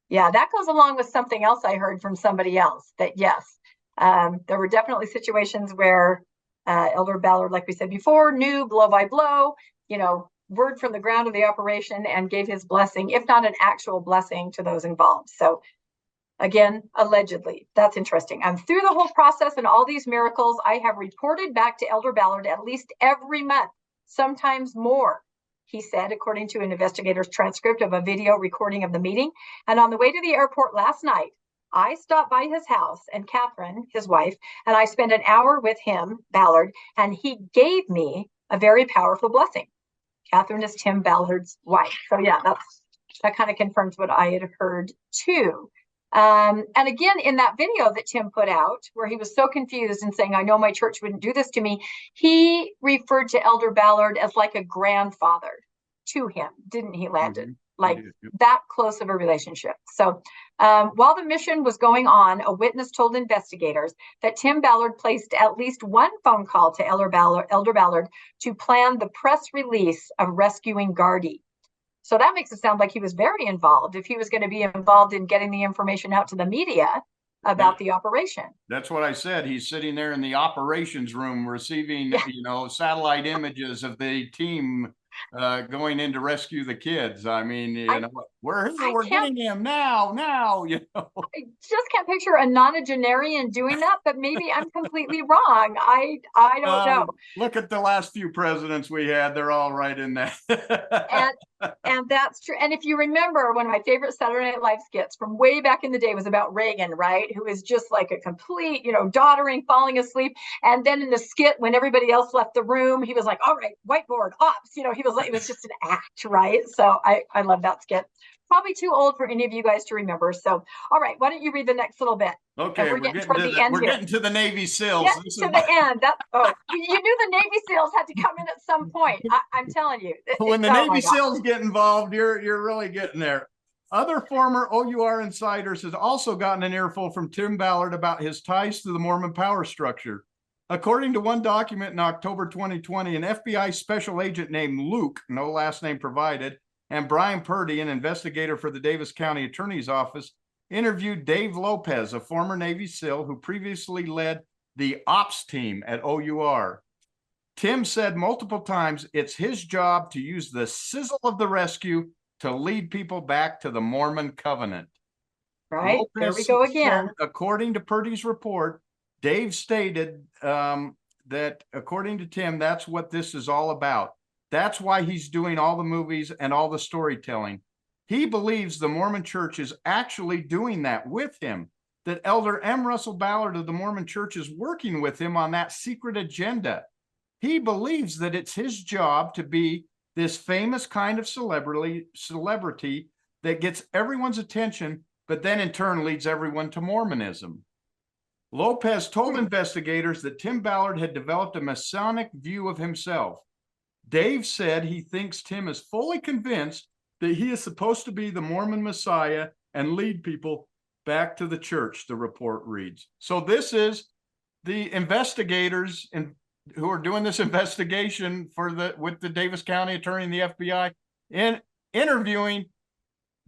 Speaker 1: Yeah, that goes along with something else I heard from somebody else, that yes, there were definitely situations where Elder Ballard, like we said before, knew blow by blow, word from the ground of the operation and gave his blessing, if not an actual blessing, to those involved. So again, allegedly. That's interesting. Through the whole process and all these miracles, I have reported back to Elder Ballard at least every month, sometimes more, he said, according to an investigator's transcript of a video recording of the meeting. And on the way to the airport last night, I stopped by his house and Catherine, his wife, and I spent an hour with him, Ballard, and he gave me a very powerful blessing. Catherine is Tim Ballard's wife. So yeah, that kind of confirms what I had heard too. And again, in that video that Tim put out, where he was so confused and saying, I know my church wouldn't do this to me, he referred to Elder Ballard as like a grandfather to him, didn't he, Landon? Like that close of a relationship. So while the mission was going on, a witness told investigators that Tim Ballard placed at least one phone call to Elder Ballard to plan the press release of rescuing Gardy. So that makes it sound like he was very involved if he was going to be involved in getting the information out to the media about the operation.
Speaker 2: That's what I said. He's sitting there in the operations room receiving, satellite images of the team going in to rescue the kids. I mean, we're getting him now.
Speaker 1: I just can't picture a nonagenarian doing that, but maybe I'm completely wrong. I don't know.
Speaker 2: Look at the last few presidents we had. They're all right in that.
Speaker 1: And that's true. And if you remember, one of my favorite Saturday Night Live skits from way back in the day was about Reagan, right? Who is just like a complete, doddering, falling asleep. And then in the skit, when everybody else left the room, he was like, all right, whiteboard, ops. He was like, it was just an act, right? So I love that skit. Probably too old for any of you guys to remember. So, all right, why don't you read the next little bit?
Speaker 2: Okay, we're getting to the Navy SEALs.
Speaker 1: To the end. You knew the Navy SEALs had to come in at some point. I'm telling you.
Speaker 2: When the Navy SEALs get involved, you're really getting there. Other former OUR insiders has also gotten an earful from Tim Ballard about his ties to the Mormon power structure. According to one document in October 2020, an FBI special agent named Luke, no last name provided, and Brian Purdy, an investigator for the Davis County Attorney's Office, interviewed Dave Lopez, a former Navy SEAL who previously led the ops team at OUR. Tim said multiple times it's his job to use the sizzle of the rescue to lead people back to the Mormon covenant.
Speaker 1: Right, there we go again.
Speaker 2: According to Purdy's report, Dave stated that according to Tim, that's what this is all about. That's why he's doing all the movies and all the storytelling. He believes the Mormon Church is actually doing that with him, that Elder M. Russell Ballard of the Mormon Church is working with him on that secret agenda. He believes that it's his job to be this famous kind of celebrity that gets everyone's attention, but then in turn leads everyone to Mormonism. Lopez told investigators that Tim Ballard had developed a Masonic view of himself. Dave said he thinks Tim is fully convinced that he is supposed to be the Mormon Messiah and lead people back to the church, the report reads. So this is the investigators who are doing this investigation with the Davis County Attorney and the FBI in interviewing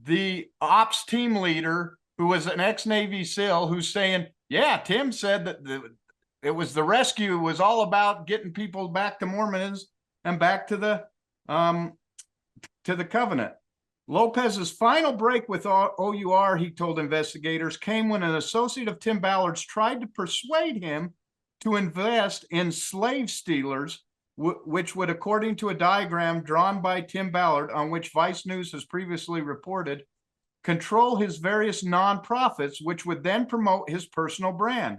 Speaker 2: the ops team leader who was an ex-Navy SEAL who's saying, yeah, Tim said that it was the rescue was all about getting people back to Mormonism and back to the covenant. Lopez's final break with OUR, he told investigators, came when an associate of Tim Ballard's tried to persuade him to invest in slave stealers, which would, according to a diagram drawn by Tim Ballard, on which Vice News has previously reported, control his various nonprofits, which would then promote his personal brand.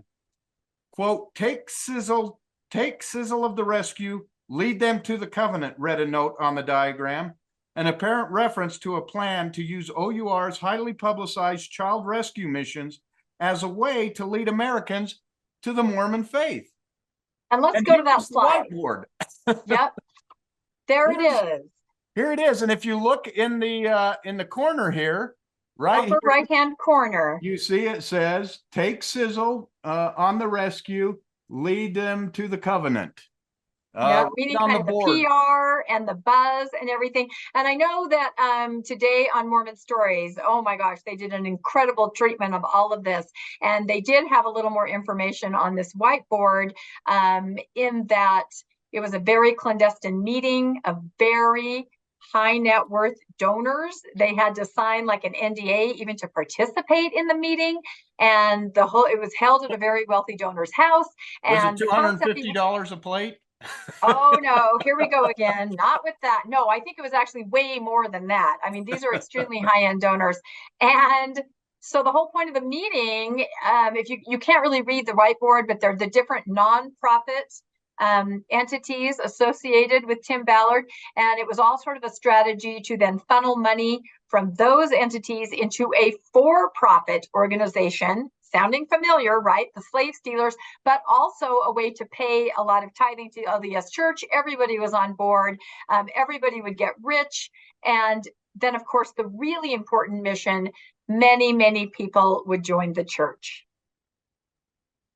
Speaker 2: Quote, take sizzle of the rescue, lead them to the covenant, read a note on the diagram, an apparent reference to a plan to use OUR's highly publicized child rescue missions as a way to lead Americans to the Mormon faith.
Speaker 1: And let's go to that slide.
Speaker 2: Whiteboard.
Speaker 1: Yep. There it is.
Speaker 2: Here it is. And if you look in the corner here, right,
Speaker 1: upper right-hand corner,
Speaker 2: you see it says, take sizzle on the rescue, lead them to the covenant.
Speaker 1: Meaning kind of the PR and the buzz and everything. And I know that today on Mormon Stories, oh my gosh, they did an incredible treatment of all of this. And they did have a little more information on this whiteboard in that it was a very clandestine meeting of very high net worth donors. They had to sign like an NDA even to participate in the meeting. And it was held at a very wealthy donor's house. And
Speaker 2: was it $250 a plate?
Speaker 1: Oh no, here we go again. Not with that. No, I think it was actually way more than that. I mean, these are extremely high-end donors. And So the whole point of the meeting, if you can't really read the whiteboard, but they're the different nonprofit entities associated with Tim Ballard. And it was all sort of a strategy to then funnel money from those entities into a for-profit organization, sounding familiar, right? The slave stealers, but also a way to pay a lot of tithing to LDS Church. Everybody was on board. Everybody would get rich. And then, of course, the really important mission, many people would join the church.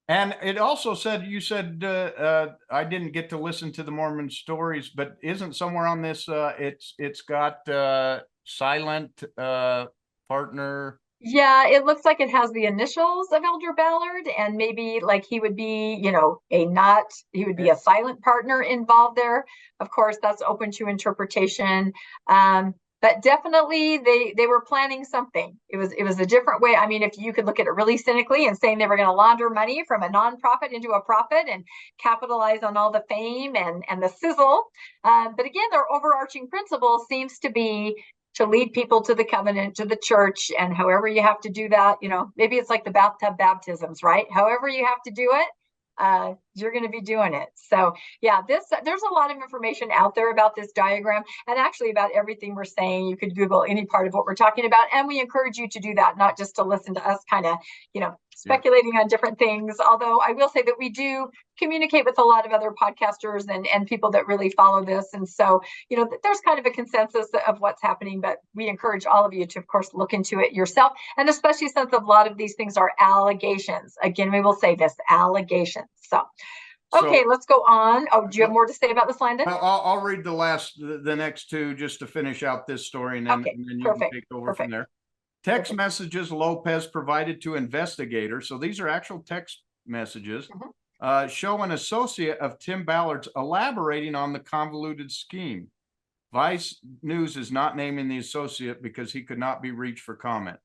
Speaker 2: And it also said, you said, I didn't get to listen to the Mormon stories, but isn't somewhere on this, it's got silent partner.
Speaker 1: Yeah, it looks like it has the initials of Elder Ballard, and maybe like he would be, he would be a silent partner involved there. Of course, that's open to interpretation. But definitely they were planning something. It was a different way. I mean, if you could look at it really cynically and saying they were going to launder money from a nonprofit into a profit and capitalize on all the fame and the sizzle. But again, their overarching principle seems to be to lead people to the covenant, to the church, and however you have to do that, maybe it's like the bathtub baptisms, right? However you have to do it, you're going to be doing it. So yeah, there's a lot of information out there about this diagram, and actually about everything we're saying. You could Google any part of what we're talking about, and we encourage you to do that, not just to listen to us kind of, speculating on different things. Although I will say that we do communicate with a lot of other podcasters and people that really follow this. And so, there's kind of a consensus of what's happening, but we encourage all of you to, of course, look into it yourself. And especially since a lot of these things are allegations. Again, we will say this, allegations. So, okay, let's go on. Oh, do you have more to say about this, Landon?
Speaker 2: I'll read the next two just to finish out this story, and then you can take over from there. Text messages Lopez provided to investigators. So these are actual text messages. Show an associate of Tim Ballard's elaborating on the convoluted scheme. Vice News is not naming the associate because he could not be reached for comment.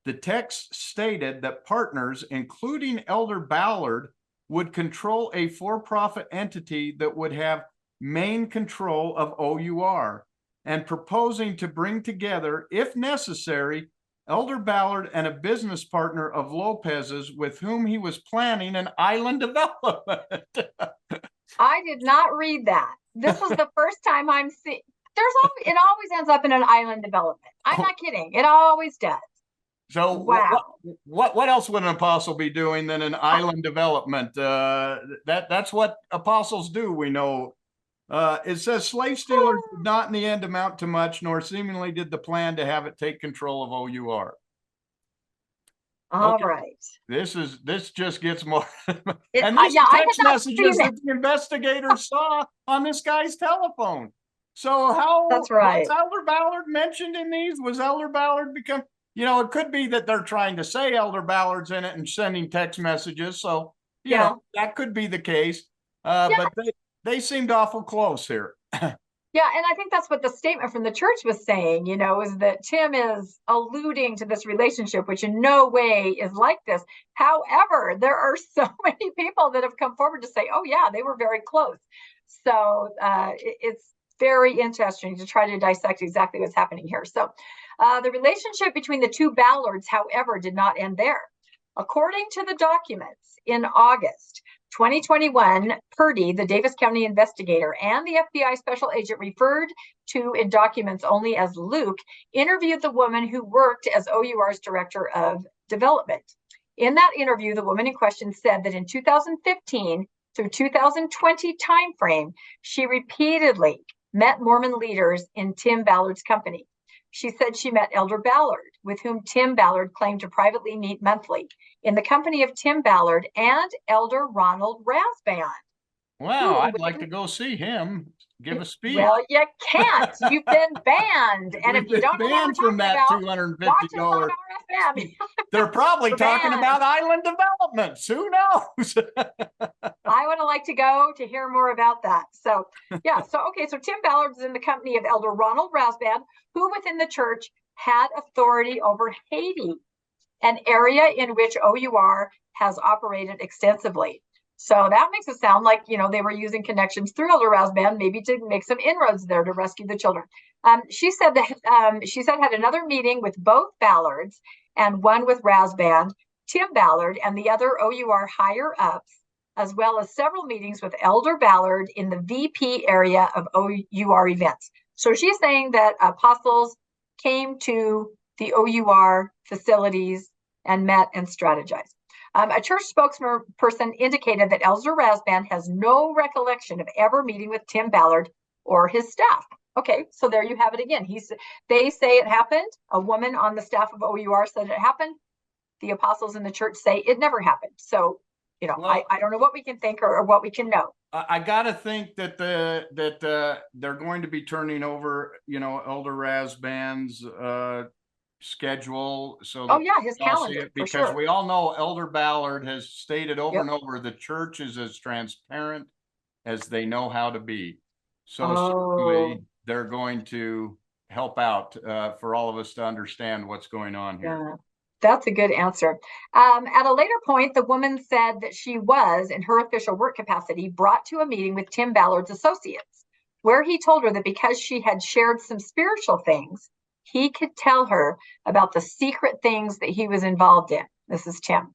Speaker 2: The text stated that partners, including Elder Ballard, would control a for-profit entity that would have main control of OUR, and proposing to bring together, if necessary, Elder Ballard and a business partner of Lopez's with whom he was planning an island development.
Speaker 1: I did not read that. This was the first time I'm seeing. It always ends up in an island development. I'm not kidding. It always does.
Speaker 2: So wow. What else would an apostle be doing than an island development? That's what apostles do, we know. It says slave stealers did not in the end amount to much, nor seemingly did the plan to have it take control of OUR.
Speaker 1: All right.
Speaker 2: This just gets more.
Speaker 1: And
Speaker 2: these text messages that the investigators saw on this guy's telephone. So was Elder Ballard mentioned in these? Was Elder Ballard become? It could be that they're trying to say Elder Ballard's in it and sending text messages. So that could be the case. But they seemed awful close here.
Speaker 1: Yeah, and I think that's what the statement from the church was saying, is that Tim is alluding to this relationship, which in no way is like this. However, there are so many people that have come forward to say, oh, yeah, they were very close. So it's very interesting to try to dissect exactly what's happening here. So the relationship between the two Ballards, however, did not end there. According to the documents, in August 2021, Purdy, the Davis County investigator, and the FBI special agent referred to in documents only as Luke, interviewed the woman who worked as OUR's director of development. In that interview, the woman in question said that in 2015 through 2020 timeframe, she repeatedly met Mormon leaders in Tim Ballard's company. She said she met Elder Ballard, with whom Tim Ballard claimed to privately meet monthly, in the company of Tim Ballard and Elder Ronald Rasband.
Speaker 2: Wow, I'd like to go see him give a speech.
Speaker 1: Well, you can't. You've been banned. And if you don't know what we're
Speaker 2: from that $250, they're probably talking about island developments. Who knows?
Speaker 1: I would have liked to go to hear more about that. So, so Tim Ballard is in the company of Elder Ronald Rasband, who within the church had authority over Haiti, an area in which OUR has operated extensively. So that makes it sound like, they were using connections through Elder Rasband, maybe to make some inroads there to rescue the children. She said had another meeting with both Ballards and one with Rasband, Tim Ballard, and the other OUR higher ups, as well as several meetings with Elder Ballard in the VP area of OUR events. So she's saying that apostles came to the OUR facilities and met and strategized. A church spokesperson indicated that Elder Rasband has no recollection of ever meeting with Tim Ballard or his staff. Okay, so there you have it again. They say it happened. A woman on the staff of OUR said it happened. The apostles in the church say it never happened. So, well, I don't know what we can think or what we can know.
Speaker 2: I gotta think that they're going to be turning over, Elder Rasband's schedule. So
Speaker 1: his calendar,
Speaker 2: because we all know Elder Ballard has stated over and over the church is as transparent as they know how to be. So certainly they're going to help out for all of us to understand what's going on here.
Speaker 1: Yeah. That's a good answer. At a later point, the woman said that she was, in her official work capacity, brought to a meeting with Tim Ballard's associates, where he told her that because she had shared some spiritual things, he could tell her about the secret things that he was involved in. This is Tim.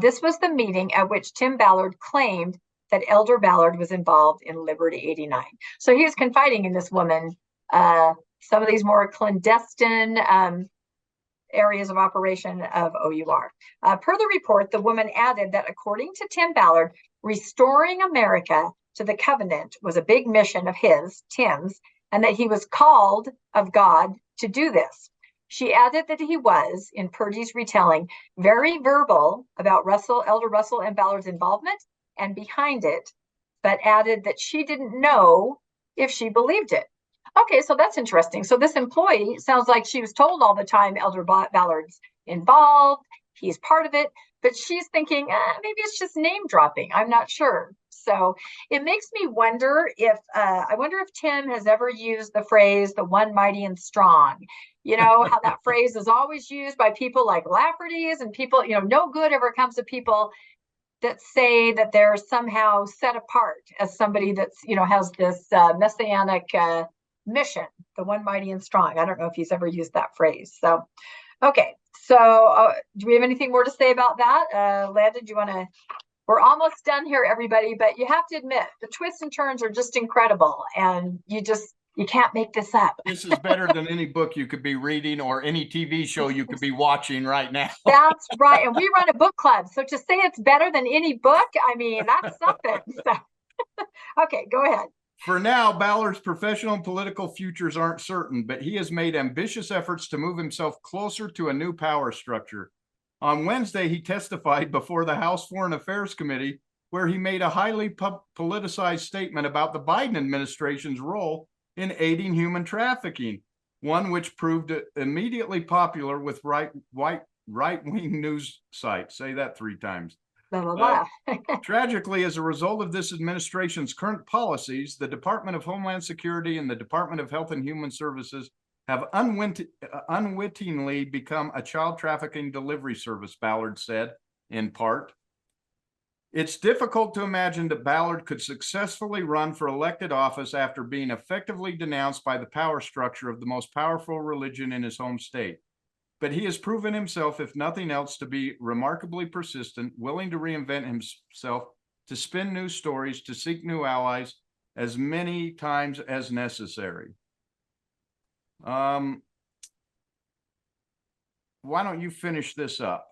Speaker 1: This was the meeting at which Tim Ballard claimed that Elder Ballard was involved in Liberty 89. So he was confiding in this woman some of these more clandestine areas of operation of OUR. Per the report, the woman added that according to Tim Ballard, restoring America to the covenant was a big mission of his, Tim's, and that he was called of God to do this. She added that he was, in Purdy's retelling, very verbal about Elder Russell and Ballard's involvement and behind it, but added that she didn't know if she believed it. Okay, so that's interesting. So this employee sounds like she was told all the time Elder Ballard's involved, he's part of it, but she's thinking, maybe it's just name dropping. I'm not sure. So it makes me wonder if, Tim has ever used the phrase, the one mighty and strong. You know, how that phrase is always used by people like Lafferty's and people, no good ever comes to people that say that they're somehow set apart as somebody that's, has this messianic mission, the one mighty and strong. I don't know if he's ever used that phrase. So, okay. So do we have anything more to say about that? Landon, do you want to, we're almost done here, everybody, but you have to admit the twists and turns are just incredible. And you can't make this up.
Speaker 2: This is better than any book you could be reading or any TV show you could be watching right now.
Speaker 1: That's right. And we run a book club. So to say it's better than any book, I mean, that's something. So, okay, go ahead.
Speaker 2: For now, Ballard's professional and political futures aren't certain, but he has made ambitious efforts to move himself closer to a new power structure. On Wednesday, he testified before the House Foreign Affairs Committee, where he made a highly politicized statement about the Biden administration's role in aiding human trafficking, one which proved immediately popular with right-wing news sites. Say that 3 times. Tragically, as a result of this administration's current policies, the Department of Homeland Security and the Department of Health and Human Services have unwittingly become a child trafficking delivery service, Ballard said, in part. It's difficult to imagine that Ballard could successfully run for elected office after being effectively denounced by the power structure of the most powerful religion in his home state. But he has proven himself, if nothing else, to be remarkably persistent, willing to reinvent himself, to spin new stories, to seek new allies as many times as necessary. Why don't you finish this up?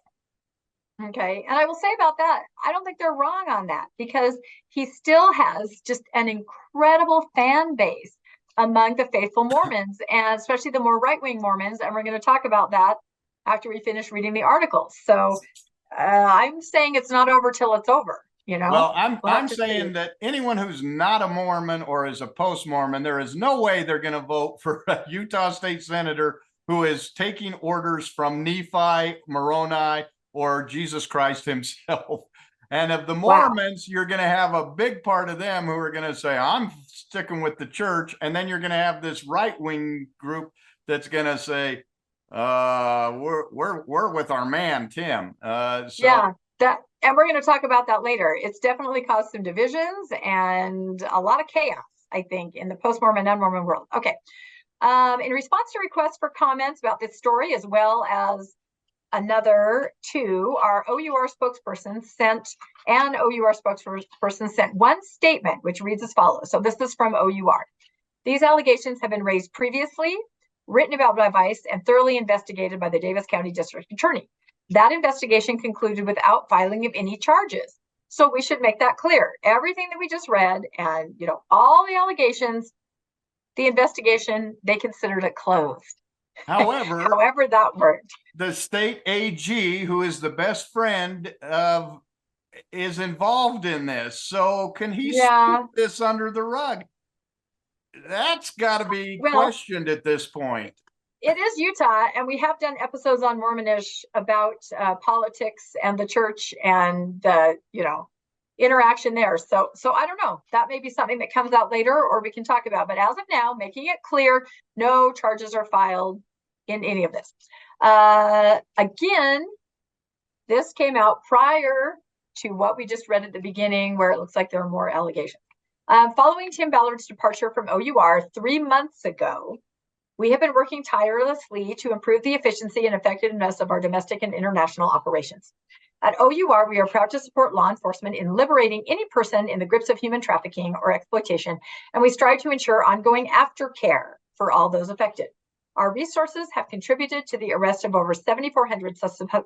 Speaker 1: Okay. And I will say about that, I don't think they're wrong on that because he still has just an incredible fan base among the faithful Mormons, and especially the more right-wing Mormons. And we're going to talk about that after we finish reading the articles. So I'm saying it's not over till it's over,
Speaker 2: Well, I'm saying that anyone who's not a Mormon or is a post-Mormon, there is no way they're going to vote for a Utah state senator who is taking orders from Nephi, Moroni, or Jesus Christ himself. And of the Mormons, you're going to have a big part of them who are going to say, I'm sticking with the church. And then you're going to have this right-wing group that's going to say, we're with our man, Tim. And
Speaker 1: we're going to talk about that later. It's definitely caused some divisions and a lot of chaos, I think, in the post-Mormon, non-Mormon world. Okay. In response to requests for comments about this story, as well as another two, our OUR spokesperson sent one statement, which reads as follows. So this is from OUR. These allegations have been raised previously, written about by Vice, and thoroughly investigated by the Davis County District Attorney. That investigation concluded without filing of any charges. So we should make that clear. Everything that we just read and, all the allegations, the investigation, they considered it closed.
Speaker 2: However,
Speaker 1: that worked.
Speaker 2: The state AG, who is the best friend of, is involved in this. So can he sweep this under the rug? That's got to be questioned at this point.
Speaker 1: It is Utah, and we have done episodes on Mormonish about politics and the church and the, interaction there. So I don't know. That may be something that comes out later, or we can talk about. But as of now, making it clear, no charges are filed in any of this. Again, this came out prior to what we just read at the beginning, where it looks like there are more allegations. Following Tim Ballard's departure from OUR 3 months ago, we have been working tirelessly to improve the efficiency and effectiveness of our domestic and international operations. At OUR, we are proud to support law enforcement in liberating any person in the grips of human trafficking or exploitation, and we strive to ensure ongoing aftercare for all those affected. Our resources have contributed to the arrest of over 7,400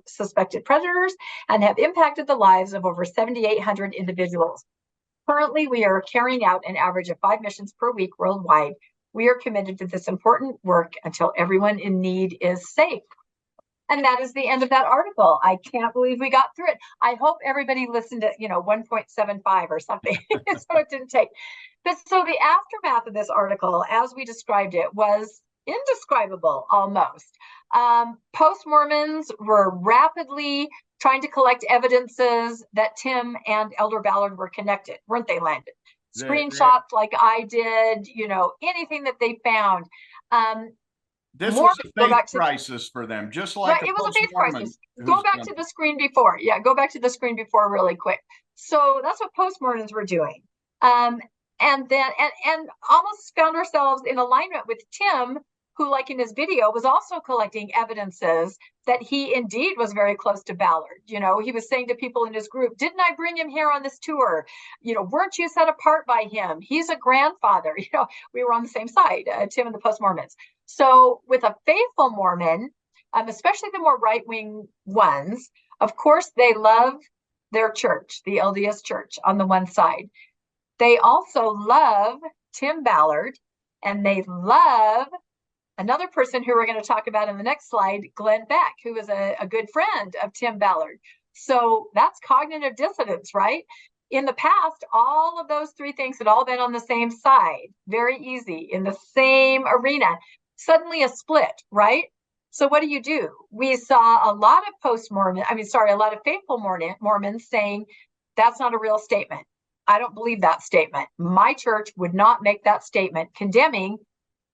Speaker 1: suspected predators and have impacted the lives of over 7,800 individuals. Currently, we are carrying out an average of 5 missions per week worldwide. We are committed to this important work until everyone in need is safe. And that is the end of that article. I can't believe we got through it. I hope everybody listened to, 1.75 or something, so it didn't take. But so the aftermath of this article, as we described it, was indescribable almost. Post-Mormons were rapidly trying to collect evidences that Tim and Elder Ballard were connected, weren't they, Landon? Screenshots like I did, anything that they found.
Speaker 2: This was a faith crisis for them, just like
Speaker 1: it was a faith crisis. Go back to the screen before. Yeah, go back to the screen before really quick. So that's what post-Mormons were doing. And almost found ourselves in alignment with Tim, who, like in his video, was also collecting evidences that he indeed was very close to Ballard. He was saying to people in his group, didn't I bring him here on this tour? Weren't you set apart by him? He's a grandfather. We were on the same side, Tim and the post-Mormons. So with a faithful Mormon, especially the more right-wing ones, of course, they love their church, the LDS Church, on the one side. They also love Tim Ballard, and they love another person who we're going to talk about in the next slide, Glenn Beck, who is a good friend of Tim Ballard. So that's cognitive dissonance, right? In the past, all of those three things had all been on the same side, very easy, in the same arena. Suddenly a split, right? So what do? We saw a lot of a lot of faithful Mormons saying, that's not a real statement. I don't believe that statement. My church would not make that statement condemning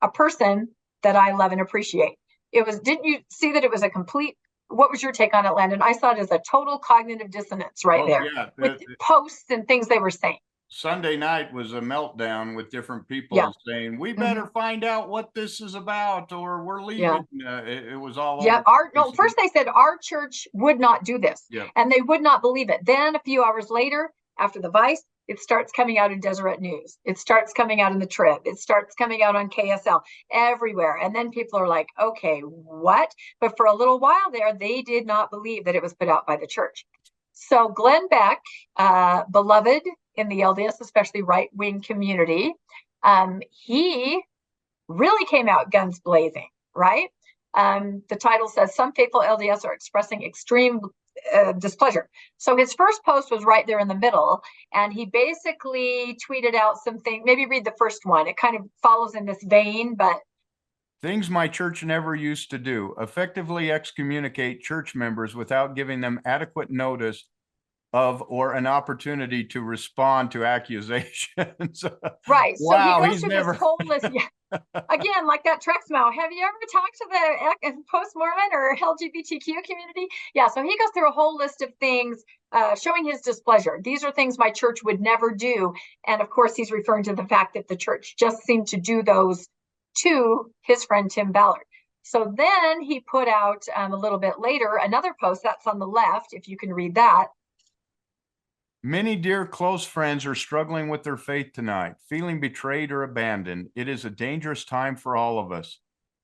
Speaker 1: a person that I love and appreciate. Didn't you see that it was a complete, what was your take on it, Landon? I saw it as a total cognitive dissonance there.
Speaker 2: Yeah.
Speaker 1: With posts and things they were saying.
Speaker 2: Sunday night was a meltdown with different people saying, we better find out what this is about, or we're leaving. It was all over.
Speaker 1: First they said our church would not do this, and they would not believe it. Then a few hours later, after the Vice, it starts coming out in Deseret News. It starts coming out in the Trib. It starts coming out on KSL, everywhere. And then people are like, okay, what? But for a little while there, they did not believe that it was put out by the church. So Glenn Beck, beloved in the LDS, especially right-wing community, he really came out guns blazing, right? The title says, some faithful LDS are expressing extreme displeasure. So his first post was right there in the middle, and he basically tweeted out something. Maybe read the first one. It kind of follows in this vein, but
Speaker 2: things my church never used to do: effectively excommunicate church members without giving them adequate notice of or an opportunity to respond to accusations.
Speaker 1: Right. So
Speaker 2: wow,
Speaker 1: he goes through this whole list. Again, like that Trexmo. Have you ever talked to the post-Mormon or LGBTQ community? Yeah, so he goes through a whole list of things showing his displeasure. These are things my church would never do. And of course, he's referring to the fact that the church just seemed to do those to his friend Tim Ballard. So then he put out a little bit later another post that's on the left, if you can read that.
Speaker 2: Many dear close friends are struggling with their faith tonight, feeling betrayed or abandoned. It is a dangerous time for all of us.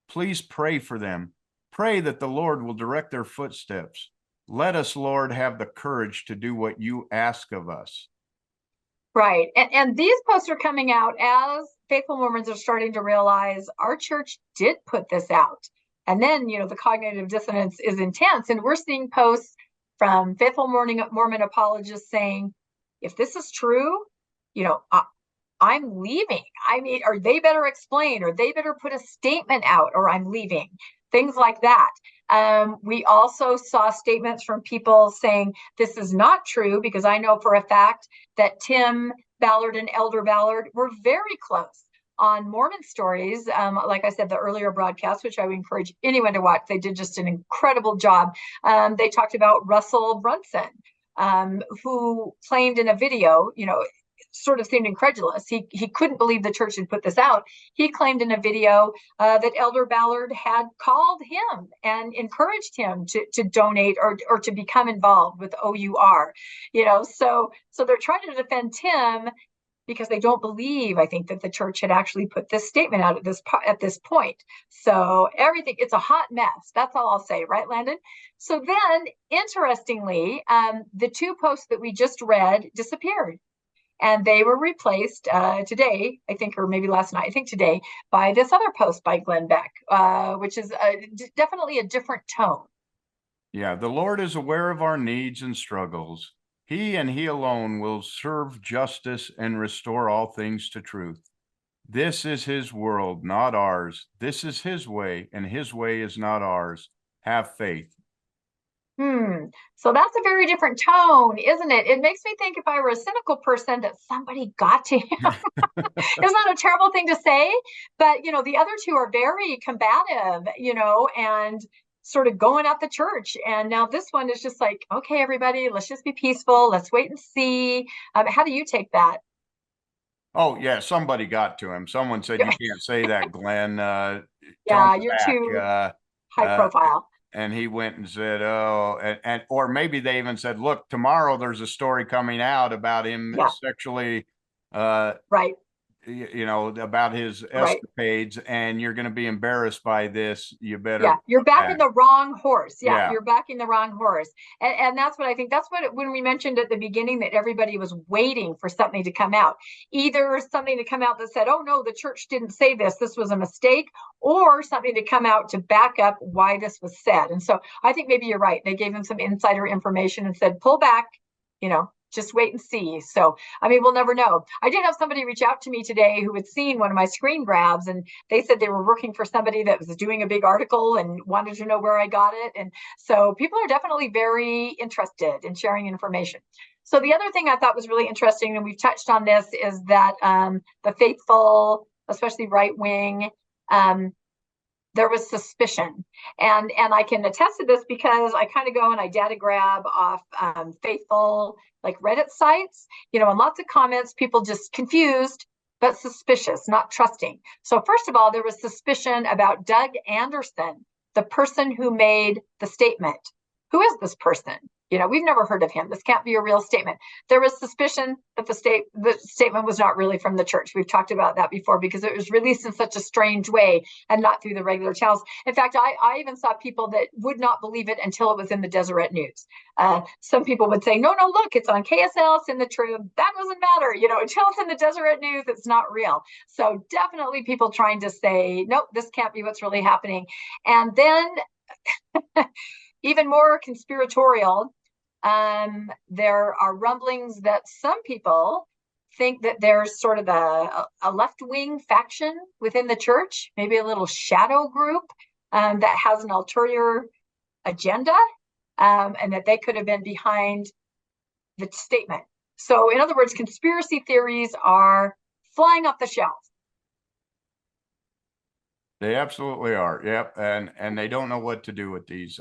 Speaker 2: Please pray for them. Pray that the Lord will direct their footsteps. Let us, Lord, have the courage to do what you ask of us.
Speaker 1: Right. And these posts are coming out as faithful Mormons are starting to realize our church did put this out. And then, the cognitive dissonance is intense. And we're seeing posts from faithful Mormon apologists saying, if this is true, I'm leaving. I mean, or they better explain, or they better put a statement out, or I'm leaving. Things like that. We also saw statements from people saying this is not true, because I know for a fact that Tim Ballard and Elder Ballard were very close on Mormon stories. Like I said, the earlier broadcast, which I would encourage anyone to watch, they did just an incredible job. They talked about Russell Brunson, who claimed in a video, sort of seemed incredulous. He couldn't believe the church had put this out. He claimed in a video that Elder Ballard had called him and encouraged him to donate or to become involved with OUR. So they're trying to defend Tim because they don't believe, I think, that the church had actually put this statement out at this point. So everything, it's a hot mess. That's all I'll say, right, Landon? So then, interestingly, the two posts that we just read disappeared. And they were replaced today, I think, or maybe last night, I think today, by this other post by Glenn Beck, which is definitely a different tone.
Speaker 2: Yeah, the Lord is aware of our needs and struggles. He and He alone will serve justice and restore all things to truth. This is His world, not ours. This is His way, and His way is not ours. Have faith.
Speaker 1: So that's a very different tone, isn't it? It makes me think, if I were a cynical person, that somebody got to him. It's not a terrible thing to say, but the other two are very combative, and sort of going at the church. And now this one is just like, okay, everybody, let's just be peaceful. Let's wait and see. How do you take that?
Speaker 2: Oh, yeah, somebody got to him. Someone said, you can't say that, Glenn.
Speaker 1: Yeah, you're too high profile.
Speaker 2: And he went and said, or maybe they even said, look, tomorrow there's a story coming out about him sexually,
Speaker 1: right.
Speaker 2: About his escapades, and you're going to be embarrassed by this. You better.
Speaker 1: Yeah, you're backing the wrong horse.
Speaker 2: Yeah,
Speaker 1: you're backing the wrong horse. And that's what I think. That's when we mentioned at the beginning that everybody was waiting for something to come out. Either something to come out that said, oh, no, the church didn't say this. This was a mistake. Or something to come out to back up why this was said. And so I think maybe you're right. They gave him some insider information and said, pull back, just wait and see. So, we'll never know. I did have somebody reach out to me today who had seen one of my screen grabs, and they said they were working for somebody that was doing a big article and wanted to know where I got it. And so people are definitely very interested in sharing information. So the other thing I thought was really interesting, and we've touched on this, is that the faithful, especially right wing, there was suspicion. And I can attest to this because I kind of go and I data grab off faithful, like Reddit sites, and lots of comments, people just confused, but suspicious, not trusting. So first of all, there was suspicion about Doug Anderson, the person who made the statement. Who is this person? We've never heard of him. This can't be a real statement. There was suspicion that the statement was not really from the church. We've talked about that before because it was released in such a strange way and not through the regular channels. In fact, I even saw people that would not believe it until it was in the Deseret News. Some people would say, no, look, it's on KSL, it's in the Trib. That doesn't matter. Until it's in the Deseret News, it's not real. So definitely people trying to say, nope, this can't be what's really happening. And then even more conspiratorial, there are rumblings that some people think that there's sort of a left-wing faction within the church, maybe a little shadow group that has an ulterior agenda, and that they could have been behind the statement. So in other words, conspiracy theories are flying off the shelf.
Speaker 2: They absolutely are. Yep. And they don't know what to do with these.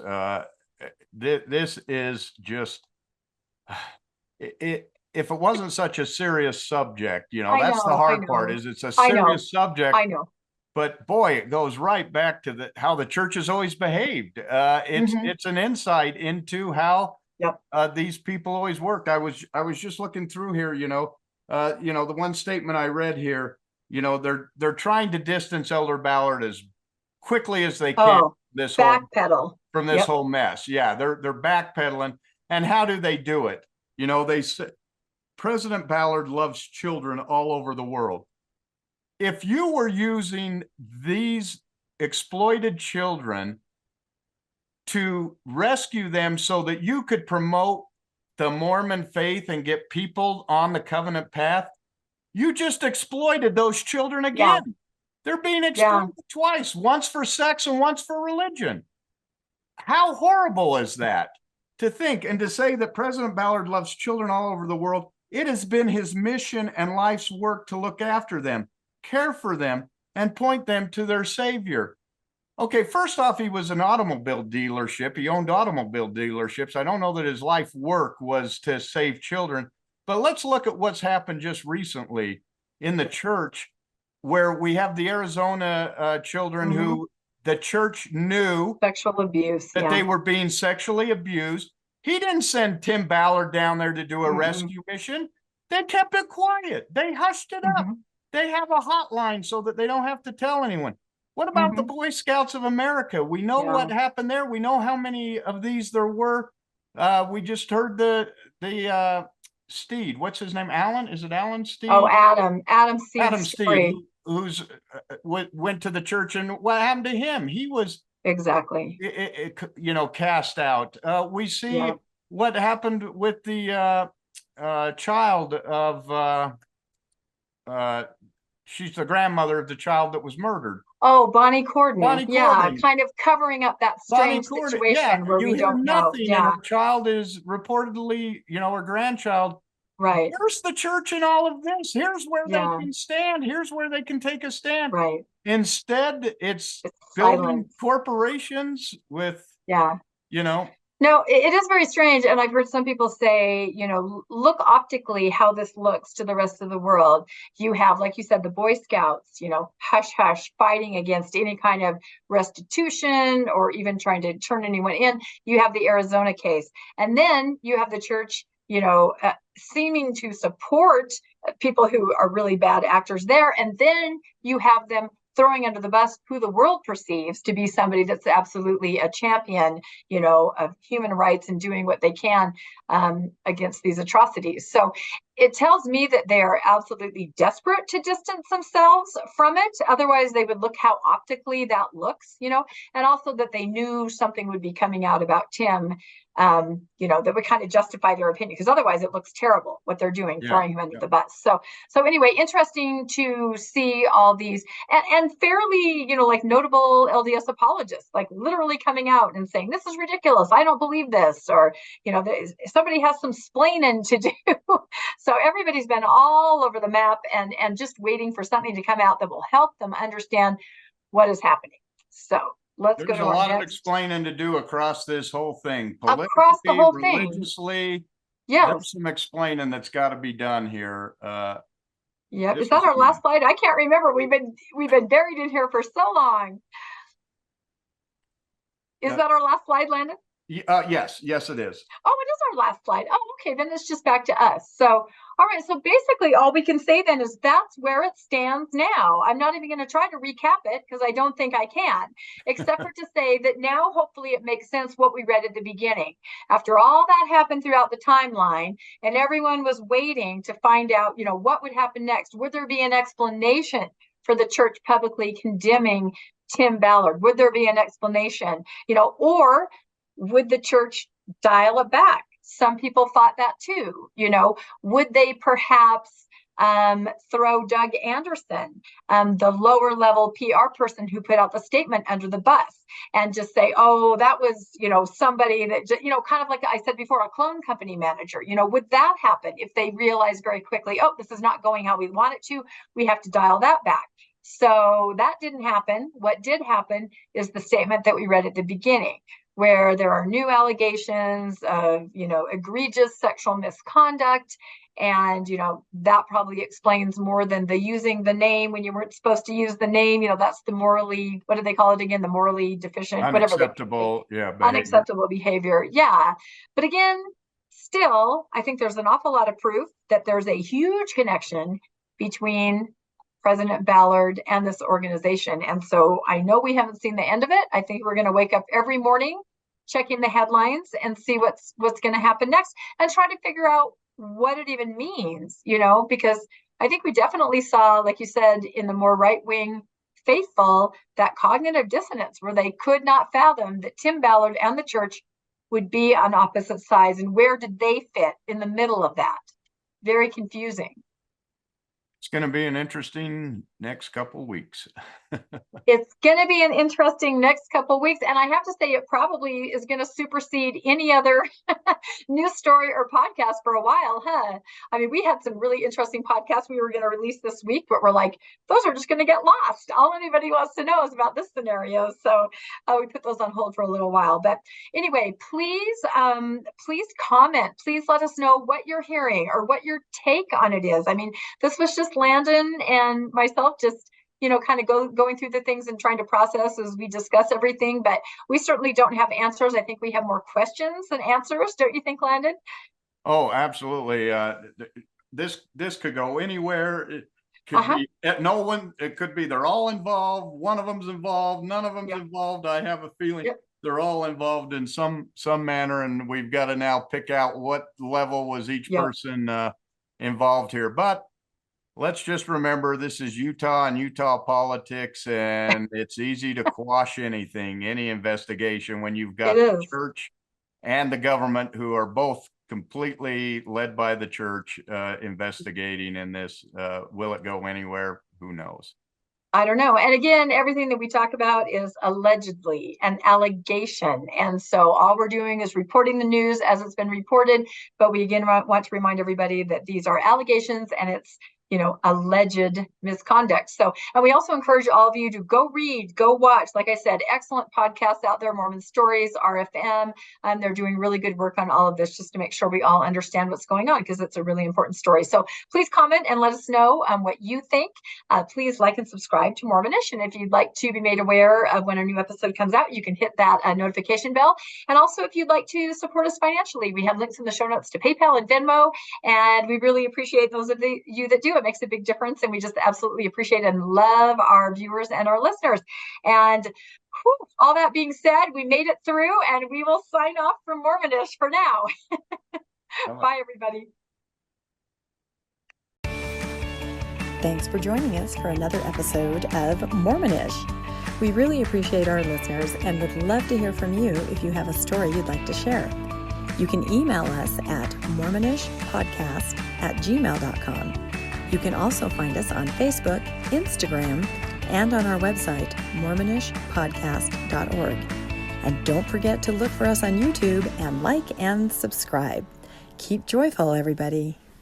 Speaker 2: This is just, if it wasn't such a serious subject, that's the hard part, is it's a serious subject.
Speaker 1: I know.
Speaker 2: But boy, it goes right back to how the church has always behaved. It's an insight into how
Speaker 1: Yep.
Speaker 2: These people always worked. I was just looking through here, the one statement I read here, they're trying to distance Elder Ballard as quickly as they can
Speaker 1: Backpedal
Speaker 2: from this whole mess. Yeah, they're backpedaling. And how do they do it? They say President Ballard loves children all over the world. If you were using these exploited children to rescue them so that you could promote the Mormon faith and get people on the covenant path, you just exploited those children again. Yeah. They're being exploited twice, once for sex and once for religion. How horrible is that to think and to say that President Ballard loves children all over the world? It has been his mission and life's work to look after them, care for them, and point them to their Savior. Okay, first off, he was an automobile dealership. He owned automobile dealerships. I don't know that his life work was to save children, but let's look at what's happened just recently in the church, where we have the Arizona children who the church knew
Speaker 1: sexual abuse,
Speaker 2: that they were being sexually abused. He didn't send Tim Ballard down there to do a rescue mission. They kept it quiet. They hushed it up. They have a hotline so that they don't have to tell anyone. What about the Boy Scouts of America? We know what happened there. We know how many of these there were. We just heard the Steed. What's his name? Alan? Is it Alan Steed?
Speaker 1: Oh, Adam Steed.
Speaker 2: Adam Steed, who's went to the church, and what happened to him? He was cast out. We see what happened with the child of. She's the grandmother of the child that was murdered.
Speaker 1: Oh, Bonnie Corden. Yeah, kind of covering up that strange situation where we don't know.
Speaker 2: Yeah, and her child is reportedly, her grandchild.
Speaker 1: Right.
Speaker 2: Here's the church in all of this. Here's where they can stand. Here's where they can take a stand.
Speaker 1: Right.
Speaker 2: Instead, it's building corporations with,
Speaker 1: No, it is very strange. And I've heard some people say, look optically how this looks to the rest of the world. You have, like you said, the Boy Scouts, hush, hush, fighting against any kind of restitution or even trying to turn anyone in. You have the Arizona case. And then you have the church, seeming to support people who are really bad actors there. And then you have them throwing under the bus who the world perceives to be somebody that's absolutely a champion, of human rights and doing what they can against these atrocities. So it tells me that they are absolutely desperate to distance themselves from it. Otherwise, they would look how optically that looks, and also that they knew something would be coming out about Tim, that would kind of justify their opinion, because otherwise it looks terrible what they're doing, throwing him under the bus. So anyway, interesting to see all these and fairly, like notable LDS apologists, like literally coming out and saying, this is ridiculous. I don't believe this. Or, somebody has some splaining to do. So everybody's been all over the map and just waiting for something to come out that will help them understand what is happening. So let's go to
Speaker 2: a lot of explaining to do across this whole thing.
Speaker 1: Across the whole thing.
Speaker 2: Religiously, there's some explaining that's got to be done here.
Speaker 1: Is that our last slide? I can't remember. We've been buried in here for so long. Is that our last slide, Landon?
Speaker 2: Yes, it is.
Speaker 1: Oh, it is our last slide. Oh, okay, then it's just back to us. So, all right, so basically all we can say then is that's where it stands now. I'm not even going to try to recap it because I don't think I can, except for to say that now hopefully it makes sense what we read at the beginning. After all that happened throughout the timeline and everyone was waiting to find out, what would happen next? Would there be an explanation for the church publicly condemning Tim Ballard? Would there be an explanation, or would the church dial it back? Some people thought that too. Would they perhaps throw Doug Anderson, the lower level PR person who put out the statement, under the bus and just say, oh, that was, somebody that, kind of like I said before, a clone company manager, would that happen if they realize very quickly, oh, this is not going how we want it to, we have to dial that back. So that didn't happen. What did happen is the statement that we read at the beginning. where there are new allegations of, egregious sexual misconduct. And, that probably explains more than the using the name when you weren't supposed to use the name. That's the morally, what do they call it again? The morally deficient,
Speaker 2: Unacceptable, behavior.
Speaker 1: Unacceptable behavior. Yeah. But again, still, I think there's an awful lot of proof that there's a huge connection between President Ballard and this organization. And so I know we haven't seen the end of it. I think we're going to wake up every morning checking the headlines and see what's going to happen next and try to figure out what it even means, because I think we definitely saw, like you said, in the more right-wing faithful, that cognitive dissonance where they could not fathom that Tim Ballard and the church would be on opposite sides. And where did they fit in the middle of that? Very confusing.
Speaker 2: It's going to be an interesting next couple of weeks.
Speaker 1: It's going to be an interesting next couple of weeks. And I have to say, it probably is going to supersede any other news story or podcast for a while, huh? I mean, we had some really interesting podcasts we were going to release this week, but we're like, those are just going to get lost. All anybody wants to know is about this scenario. So we put those on hold for a little while. But anyway, please comment. Please let us know what you're hearing or what your take on it is. I mean, this was just Landon and myself just kind of going through the things and trying to process as we discuss everything, but we certainly don't have answers. I think we have more questions than answers. Don't you think, Landon?
Speaker 2: Oh, absolutely. This could go anywhere. It could be no one. It could be they're all involved. One of them's involved. None of them's involved. I have a feeling they're all involved in some manner, and we've got to now pick out what level was each person involved here. But let's just remember, this is Utah and Utah politics, and it's easy to quash any investigation when you've got the church and the government, who are both completely led by the church, investigating in this. Will it go anywhere? Who knows?
Speaker 1: I don't know. And again, everything that we talk about is allegedly an allegation. And so all we're doing is reporting the news as it's been reported. But we again want to remind everybody that these are allegations and it's alleged misconduct. So, and we also encourage all of you to go read, go watch. Like I said, excellent podcasts out there, Mormon Stories, RFM. They're doing really good work on all of this just to make sure we all understand what's going on, because it's a really important story. So please comment and let us know what you think. Please like and subscribe to Mormonish. And if you'd like to be made aware of when a new episode comes out, you can hit that notification bell. And also, if you'd like to support us financially, we have links in the show notes to PayPal and Venmo. And we really appreciate those of you that do. It makes a big difference, and we just absolutely appreciate and love our viewers and our listeners. And all that being said, we made it through, and we will sign off from Mormonish for now. Bye, everybody.
Speaker 3: Thanks for joining us for another episode of Mormonish. We really appreciate our listeners and would love to hear from you if you have a story you'd like to share. You can email us at mormonishpodcast@gmail.com. You can also find us on Facebook, Instagram, and on our website, mormonishpodcast.org. And don't forget to look for us on YouTube and like and subscribe. Keep joyful, everybody.